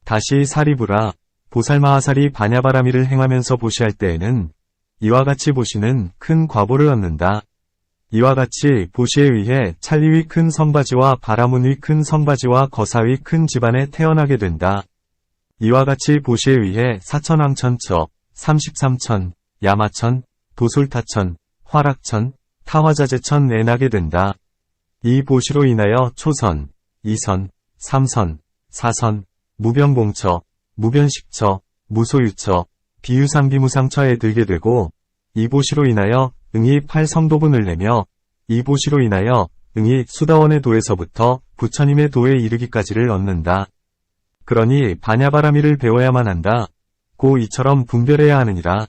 다시 사리부라. 보살마하살이 반야바라미를 행하면서 보시할 때에는 이와 같이 보시는 큰 과보를 얻는다. 이와 같이 보시에 의해 찰리의 큰 성바지와 바라문의 큰 성바지와 거사의 큰 집안에 태어나게 된다. 이와 같이 보시에 의해 사천왕천처, 33천, 야마천, 도솔타천, 화락천, 타화자재천에 나게 된다. 이 보시로 인하여 초선, 2선, 3선, 4선, 무병봉처, 무변식처, 무소유처, 비유상비무상처에 들게 되고 이 보시로 인하여 응이 8성도분을 내며 이 보시로 인하여 응이 수다원의 도에서부터 부처님의 도에 이르기까지를 얻는다. 그러니 반야바라미를 배워야만 한다. 고 이처럼 분별해야 하느니라.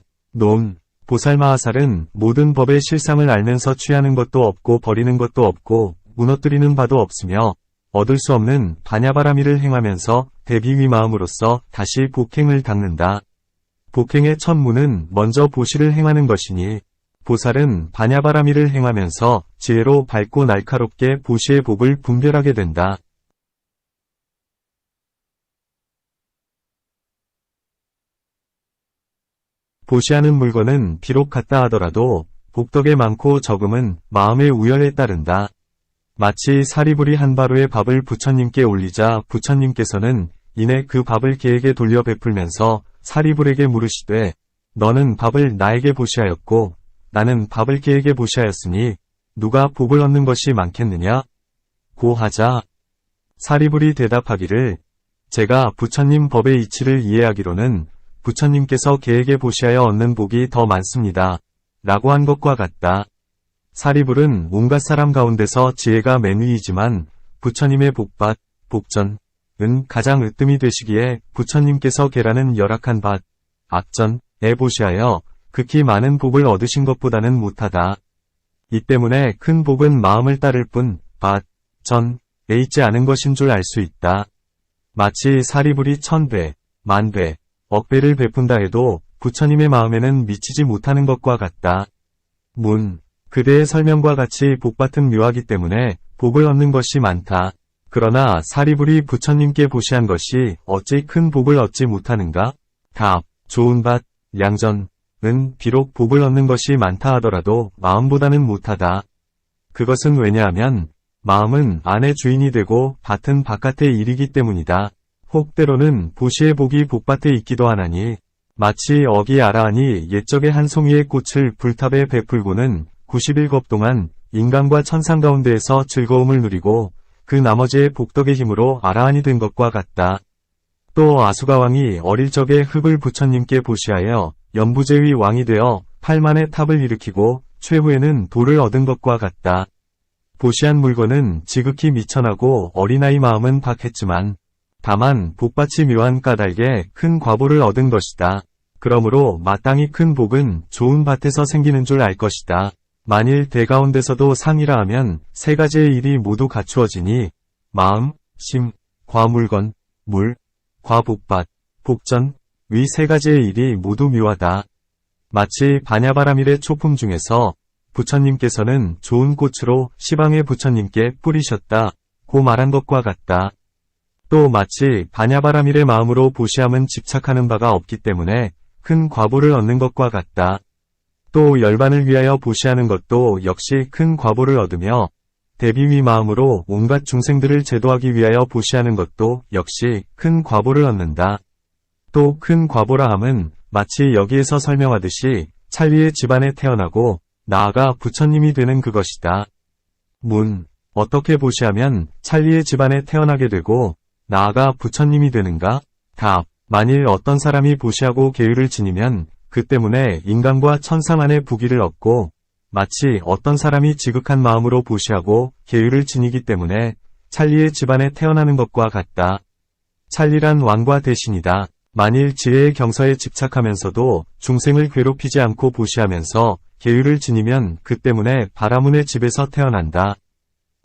보살마하살은 모든 법의 실상을 알면서 취하는 것도 없고 버리는 것도 없고 무너뜨리는 바도 없으며 얻을 수 없는 바냐바라미를 행하면서 대비위 마음으로써 다시 복행을 닦는다. 복행의 첫 문은 먼저 보시를 행하는 것이니 보살은 바냐바라미를 행하면서 지혜로 밝고 날카롭게 보시의 복을 분별하게 된다. 보시하는 물건은 비록 같다 하더라도 복덕의 많고 적음은 마음의 우열에 따른다. 마치 사리불이 한 바루의 밥을 부처님께 올리자 부처님께서는 이내 그 밥을 개에게 돌려 베풀면서 사리불에게 물으시되 너는 밥을 나에게 보시하였고 나는 밥을 개에게 보시하였으니 누가 복을 얻는 것이 많겠느냐? 고 하자 사리불이 대답하기를 제가 부처님 법의 이치를 이해하기로는 부처님께서 개에게 보시하여 얻는 복이 더 많습니다. 라고 한 것과 같다. 사리불은 온갖 사람 가운데서 지혜가 맨 위이지만 부처님의 복밭, 복전은 가장 으뜸이 되시기에 부처님께서 개라는 열악한 밭, 악전에 보시하여 극히 많은 복을 얻으신 것보다는 못하다. 이 때문에 큰 복은 마음을 따를 뿐 밭, 전에 있지 않은 것인 줄 알 수 있다. 마치 사리불이 1000배, 만배, 억배를 베푼다 해도 부처님의 마음에는 미치지 못하는 것과 같다. 그대의 설명과 같이 복밭은 묘하기 때문에 복을 얻는 것이 많다. 그러나 사리불이 부처님께 보시한 것이 어찌 큰 복을 얻지 못하는가? 답, 좋은 밭, 양전은 비록 복을 얻는 것이 많다 하더라도 마음보다는 못하다. 그것은 왜냐하면 마음은 안의 주인이 되고 밭은 바깥의 일이기 때문이다. 혹 때로는 보시의 복이 복밭에 있기도 하나니 마치 어기 아라한이 옛적에 한 송이의 꽃을 불탑에 베풀고는 90일 동안 인간과 천상 가운데에서 즐거움을 누리고 그 나머지의 복덕의 힘으로 아라한이 된 것과 같다. 또 아수가왕이 어릴 적에 흙을 부처님께 보시하여 연부제위 왕이 되어 8만의 탑을 일으키고 최후에는 도를 얻은 것과 같다. 보시한 물건은 지극히 미천하고 어린아이 마음은 박했지만 다만 복밭이 묘한 까닭에 큰 과보를 얻은 것이다. 그러므로 마땅히 큰 복은 좋은 밭에서 생기는 줄 알 것이다. 만일 대가운데서도 상이라 하면 세 가지의 일이 모두 갖추어지니 마음, 심, 과물건, 물, 과복밭, 복전, 위 세 가지의 일이 모두 묘하다. 마치 바냐바라밀의 초품 중에서 부처님께서는 좋은 꽃으로 시방의 부처님께 뿌리셨다 고 말한 것과 같다. 또 마치 바냐바라밀의 마음으로 보시함은 집착하는 바가 없기 때문에 큰 과보를 얻는 것과 같다. 또 열반을 위하여 보시하는 것도 역시 큰 과보를 얻으며 대비위 마음으로 온갖 중생들을 제도하기 위하여 보시하는 것도 역시 큰 과보를 얻는다. 또 큰 과보라 함은 마치 여기에서 설명하듯이 찰리의 집안에 태어나고 나아가 부처님이 되는 그것이다. 어떻게 보시하면 찰리의 집안에 태어나게 되고 나아가 부처님이 되는가? 답, 만일 어떤 사람이 보시하고 계율을 지니면 그 때문에 인간과 천상안의 부귀를 얻고 마치 어떤 사람이 지극한 마음으로 보시하고 계율을 지니기 때문에 찰리의 집안에 태어나는 것과 같다. 찰리란 왕과 대신이다. 만일 지혜의 경서에 집착하면서도 중생을 괴롭히지 않고 보시하면서 계율을 지니면 그 때문에 바라문의 집에서 태어난다.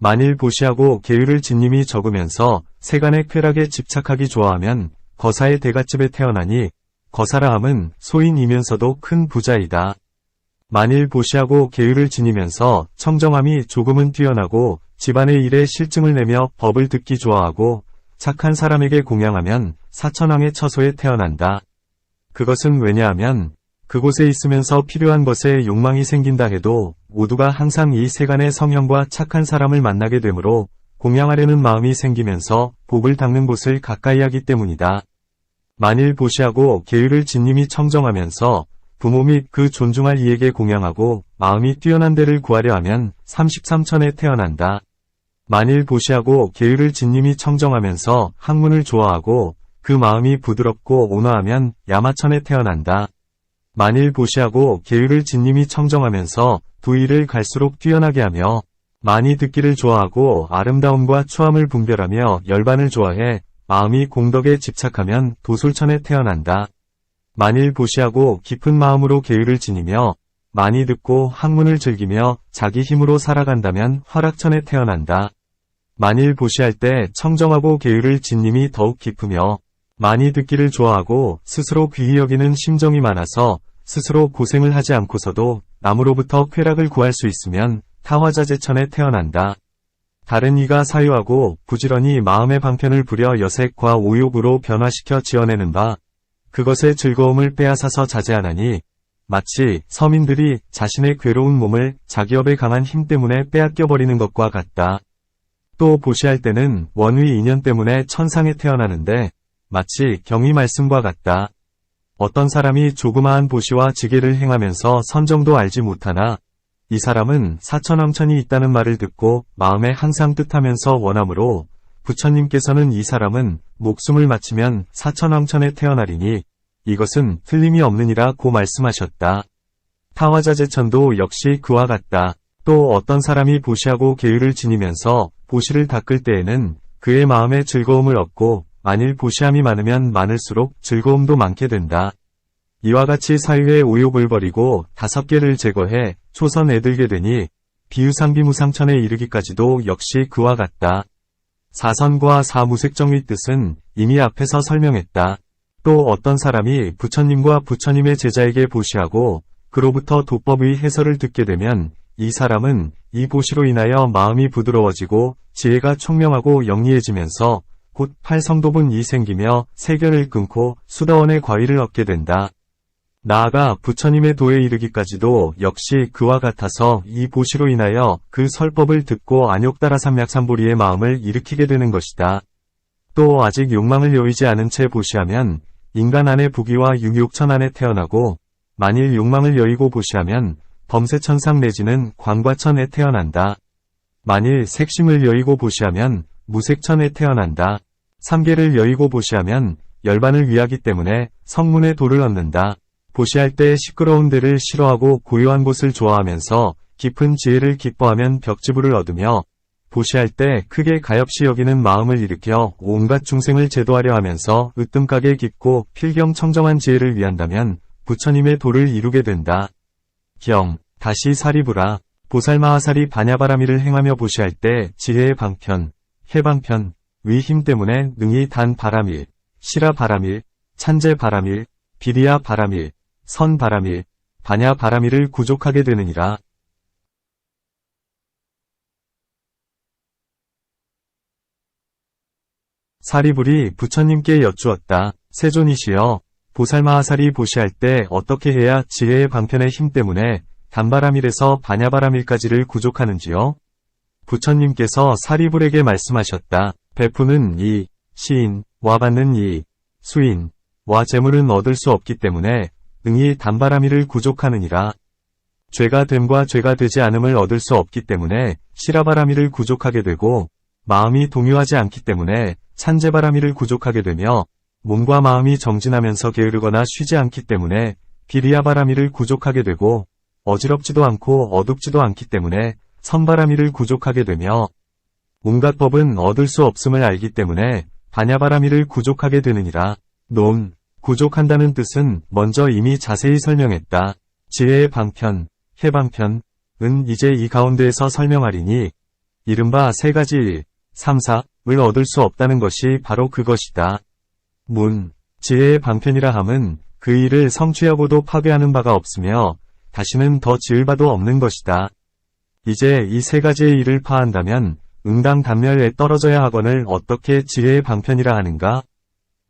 만일 보시하고 계율을 지님이 적으면서 세간의 쾌락에 집착하기 좋아하면 거사의 대갓집에 태어나니 거사라 함은 소인이면서도 큰 부자이다. 만일 보시하고 계율을 지니면서 청정함이 조금은 뛰어나고 집안의 일에 실증을 내며 법을 듣기 좋아하고 착한 사람에게 공양하면 사천왕의 처소에 태어난다. 그것은 왜냐하면 그곳에 있으면서 필요한 것에 욕망이 생긴다 해도 모두가 항상 이 세간의 성형과 착한 사람을 만나게 되므로 공양하려는 마음이 생기면서 복을 닦는 곳을 가까이 하기 때문이다. 만일 보시하고 계율을 진님이 청정하면서 부모 및 그 존중할 이에게 공양하고 마음이 뛰어난 데를 구하려 하면 33천에 태어난다. 만일 보시하고 계율을 진님이 청정하면서 학문을 좋아하고 그 마음이 부드럽고 온화하면 야마천에 태어난다. 만일 보시하고 계율을 진님이 청정하면서 두 일을 갈수록 뛰어나게 하며 많이 듣기를 좋아하고 아름다움과 추함을 분별하며 열반을 좋아해 마음이 공덕에 집착하면 도솔천에 태어난다. 만일 보시하고 깊은 마음으로 계율을 지니며 많이 듣고 학문을 즐기며 자기 힘으로 살아간다면 화락천에 태어난다. 만일 보시할 때 청정하고 계율을 지님이 더욱 깊으며 많이 듣기를 좋아하고 스스로 귀히 여기는 심정이 많아서 스스로 고생을 하지 않고서도 남으로부터 쾌락을 구할 수 있으면 타화자재천에 태어난다. 다른 이가 사유하고 부지런히 마음의 방편을 부려 여색과 오욕으로 변화시켜 지어내는 바 그것의 즐거움을 빼앗아서 자제하나니 마치 서민들이 자신의 괴로운 몸을 자기업의 강한 힘 때문에 빼앗겨버리는 것과 같다. 또 보시할 때는 원위 인연 때문에 천상에 태어나는데 마치 경의 말씀과 같다. 어떤 사람이 조그마한 보시와 지게를 행하면서 선정도 알지 못하나 이 사람은 사천왕천이 있다는 말을 듣고 마음에 항상 뜻하면서 원하므로 부처님께서는 이 사람은 목숨을 마치면 사천왕천에 태어나리니 이것은 틀림이 없느니라 고 말씀하셨다. 타화자재천도 역시 그와 같다. 또 어떤 사람이 보시하고 계율을 지니면서 보시를 닦을 때에는 그의 마음에 즐거움을 얻고 만일 보시함이 많으면 많을수록 즐거움도 많게 된다. 이와 같이 사유의 오욕을 버리고 5개를 제거해 초선 애들게 되니 비유상비무상천에 이르기까지도 역시 그와 같다. 사선과 사무색정의 뜻은 이미 앞에서 설명했다. 또 어떤 사람이 부처님과 부처님의 제자에게 보시하고 그로부터 도법의 해설을 듣게 되면 이 사람은 이 보시로 인하여 마음이 부드러워지고 지혜가 총명하고 영리해지면서 곧 팔성도분이 생기며 세견을 끊고 수다원의 과위를 얻게 된다. 나아가 부처님의 도에 이르기까지도 역시 그와 같아서 이 보시로 인하여 그 설법을 듣고 안욕따라 삼약삼보리의 마음을 일으키게 되는 것이다. 또 아직 욕망을 여의지 않은 채 보시하면 인간 안의 부귀와 육육천 안에 태어나고 만일 욕망을 여의고 보시하면 범세천상 내지는 광과천에 태어난다. 만일 색심을 여의고 보시하면 무색천에 태어난다. 삼계를 여의고 보시하면 열반을 위하기 때문에 성문의 도를 얻는다. 보시할 때 시끄러운 데를 싫어하고 고요한 곳을 좋아하면서 깊은 지혜를 기뻐하면 벽지부를 얻으며 보시할 때 크게 가엾이 여기는 마음을 일으켜 온갖 중생을 제도하려 하면서 으뜸가게 깊고 필경청정한 지혜를 위한다면 부처님의 도를 이루게 된다. 다시 사리부라. 보살마하사리 반야바라미를 행하며 보시할 때 지혜의 방편, 해방편, 위 힘 때문에 능히 단 바라밀, 시라 바라밀, 찬제 바라밀, 비리야 바라밀, 선 바라밀, 반야 바라밀을 구족하게 되느니라. 사리불이 부처님께 여쭈었다. 세존이시여, 보살마하사리 보시할 때 어떻게 해야 지혜의 방편의 힘 때문에 단바라밀에서 반야바라밀까지를 구족하는지요? 부처님께서 사리불에게 말씀하셨다. 베푸는 이, 시인, 와 받는 이, 수인, 와 재물은 얻을 수 없기 때문에 능히 단바라밀을 구족하느니라. 죄가 됨과 죄가 되지 않음을 얻을 수 없기 때문에 시라바라밀을 구족하게 되고 마음이 동요하지 않기 때문에 찬제바라밀을 구족하게 되며 몸과 마음이 정진하면서 게으르거나 쉬지 않기 때문에 비리야바라밀을 구족하게 되고 어지럽지도 않고 어둡지도 않기 때문에 선바라밀을 구족하게 되며 온갖 법은 얻을 수 없음을 알기 때문에 반야바라밀을 구족하게 되느니라. 구족한다는 뜻은 먼저 이미 자세히 설명했다. 지혜의 방편, 해방편은 이제 이 가운데에서 설명하리니 이른바 세 가지 일, 삼사을 얻을 수 없다는 것이 바로 그것이다. 지혜의 방편이라 함은 그 일을 성취하고도 파괴하는 바가 없으며 다시는 더 지을 바도 없는 것이다. 이제 이 세 가지의 일을 파한다면 응당 단멸에 떨어져야 하거늘 어떻게 지혜의 방편이라 하는가?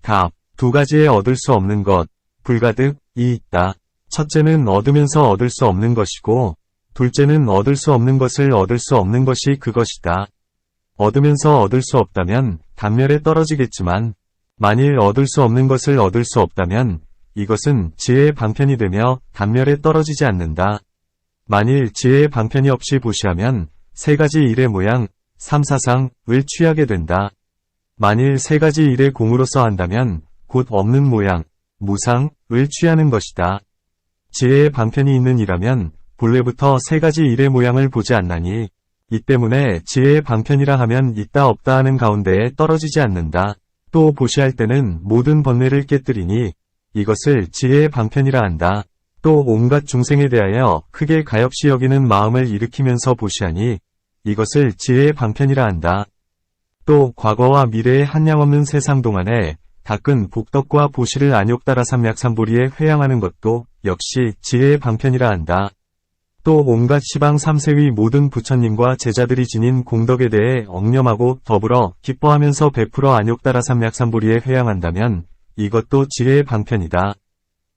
답. 두 가지에 얻을 수 없는 것, 불가득이 있다. 첫째는 얻으면서 얻을 수 없는 것이고, 둘째는 얻을 수 없는 것을 얻을 수 없는 것이 그것이다. 얻으면서 얻을 수 없다면 단멸에 떨어지겠지만, 만일 얻을 수 없는 것을 얻을 수 없다면 이것은 지혜의 방편이 되며 단멸에 떨어지지 않는다. 만일 지혜의 방편이 없이 보시하면 세 가지 일의 모양, 삼사상을 취하게 된다. 만일 세 가지 일의 공으로서 한다면 곧 없는 모양, 무상을 취하는 것이다. 지혜의 방편이 있는 이라면 본래부터 세 가지 일의 모양을 보지 않나니 이 때문에 지혜의 방편이라 하면 있다 없다 하는 가운데에 떨어지지 않는다. 또 보시할 때는 모든 번뇌를 깨뜨리니 이것을 지혜의 방편이라 한다. 또 온갖 중생에 대하여 크게 가엾이 여기는 마음을 일으키면서 보시하니 이것을 지혜의 방편이라 한다. 또 과거와 미래의 한량없는 세상 동안에 닦은 복덕과 보시를 안욕따라 삼약삼보리에 회양하는 것도 역시 지혜의 방편이라 한다. 또 온갖 시방 삼세의 모든 부처님과 제자들이 지닌 공덕에 대해 억념하고 더불어 기뻐하면서 베풀어 안욕따라 삼약삼보리에 회양한다면 이것도 지혜의 방편이다.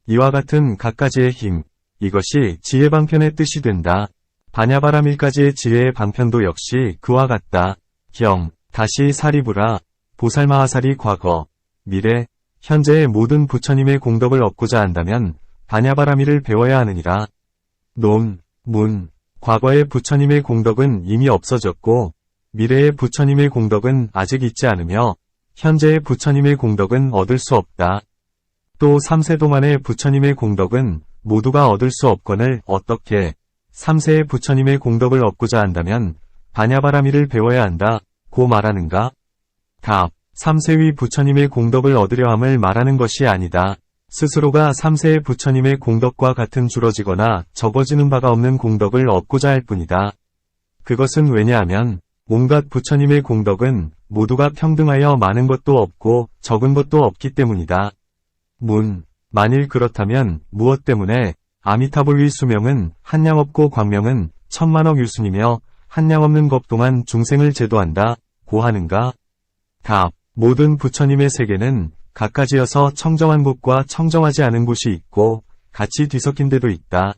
이와 같은 갖가지의 힘, 이것이 지혜 방편의 뜻이 된다. 반야바라밀까지의 지혜의 방편도 역시 그와 같다. 경, 다시 사리부라, 보살마하살이 과거, 미래, 현재의 모든 부처님의 공덕을 얻고자 한다면 반야바라밀을 배워야 하느니라. 논, 문, 과거의 부처님의 공덕은 이미 없어졌고 미래의 부처님의 공덕은 아직 있지 않으며 현재의 부처님의 공덕은 얻을 수 없다. 또 3세 동안의 부처님의 공덕은 모두가 얻을 수 없거늘 어떻게 3세의 부처님의 공덕을 얻고자 한다면 반야바라밀을 배워야 한다 고 말하는가? 답. 3세의 부처님의 공덕을 얻으려 함을 말하는 것이 아니다. 스스로가 3세의 부처님의 공덕과 같은 줄어지거나 적어지는 바가 없는 공덕을 얻고자 할 뿐이다. 그것은 왜냐하면 온갖 부처님의 공덕은 모두가 평등하여 많은 것도 없고 적은 것도 없기 때문이다. 문. 만일 그렇다면 무엇 때문에 아미타불의 수명은 한량없고 광명은 천만억 유순이며 한량없는 것 동안 중생을 제도한다 고 하는가? 답. 모든 부처님의 세계는 갖가지여서 청정한 곳과 청정하지 않은 곳이 있고 같이 뒤섞인 데도 있다.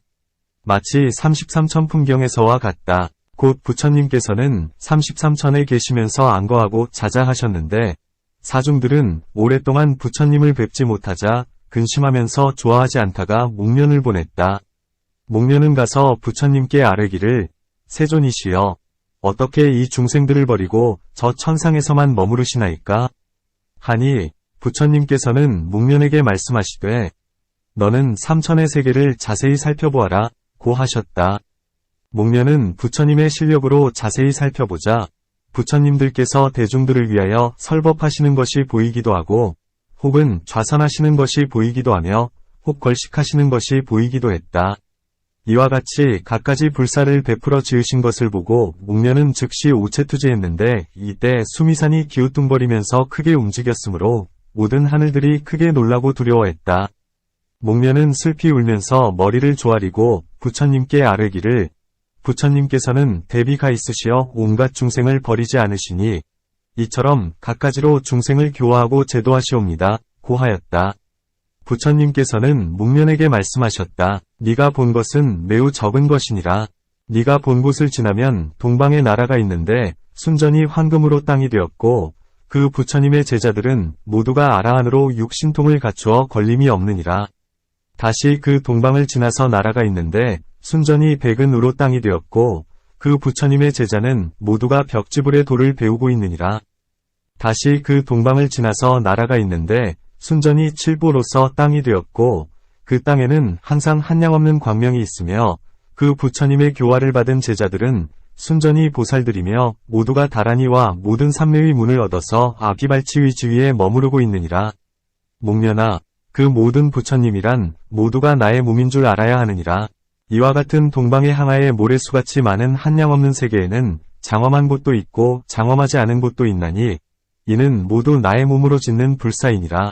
마치 33천 풍경에서와 같다. 곧 부처님께서는 33천에 계시면서 안거하고 자자하셨는데 사중들은 오랫동안 부처님을 뵙지 못하자 근심하면서 좋아하지 않다가 목련을 보냈다. 목련은 가서 부처님께 아뢰기를 세존이시여 어떻게 이 중생들을 버리고 저 천상에서만 머무르시나이까? 하니 부처님께서는 목련에게 말씀하시되 너는 삼천의 세계를 자세히 살펴보아라 고 하셨다. 목련은 부처님의 실력으로 자세히 살펴보자 부처님들께서 대중들을 위하여 설법하시는 것이 보이기도 하고 혹은 좌선하시는 것이 보이기도 하며 혹 걸식하시는 것이 보이기도 했다. 이와 같이 갖가지 불사를 베풀어 지으신 것을 보고 목련은 즉시 오체투지했는데 이때 수미산이 기우뚱거리면서 크게 움직였으므로 모든 하늘들이 크게 놀라고 두려워했다. 목련은 슬피 울면서 머리를 조아리고 부처님께 아뢰기를 부처님께서는 대비가 있으시어 온갖 중생을 버리지 않으시니 이처럼 갖가지로 중생을 교화하고 제도하시옵니다 고 하였다. 부처님께서는 목련에게 말씀하셨다. 네가 본 것은 매우 적은 것이니라. 네가 본 곳을 지나면 동방의 나라가 있는데 순전히 황금으로 땅이 되었고 그 부처님의 제자들은 모두가 아라한으로 육신통을 갖추어 걸림이 없느니라. 다시 그 동방을 지나서 나라가 있는데 순전히 백은으로 땅이 되었고 그 부처님의 제자는 모두가 벽지불의 도를 배우고 있느니라. 다시 그 동방을 지나서 나라가 있는데 순전히 칠보로서 땅이 되었고 그 땅에는 항상 한량없는 광명이 있으며 그 부처님의 교화를 받은 제자들은 순전히 보살들이며 모두가 다란이와 모든 삼매의 문을 얻어서 아기발치의 지위에 머무르고 있느니라. 목련아, 그 모든 부처님이란 모두가 나의 몸인 줄 알아야 하느니라. 이와 같은 동방의 항아의 모래수같이 많은 한량없는 세계에는 장엄한 곳도 있고 장엄하지 않은 곳도 있나니 이는 모두 나의 몸으로 짓는 불사이니라.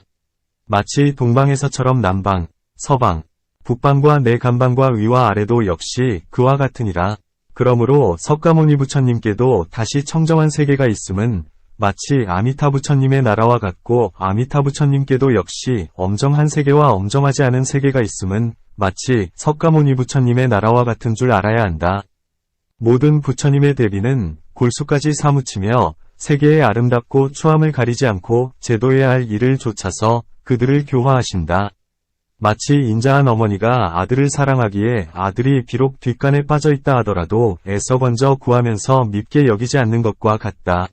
마치 동방에서처럼 남방, 서방, 북방과 내 간방과 위와 아래도 역시 그와 같으니라. 그러므로 석가모니 부처님께도 다시 청정한 세계가 있음은 마치 아미타 부처님의 나라와 같고 아미타 부처님께도 역시 엄정한 세계와 엄정하지 않은 세계가 있음은 마치 석가모니 부처님의 나라와 같은 줄 알아야 한다. 모든 부처님의 대비는 골수까지 사무치며 세계의 아름답고 추함을 가리지 않고 제도해야 할 일을 좇아서 그들을 교화하신다. 마치 인자한 어머니가 아들을 사랑하기에 아들이 비록 뒷간에 빠져있다 하더라도 애써 건져 구하면서 밉게 여기지 않는 것과 같다.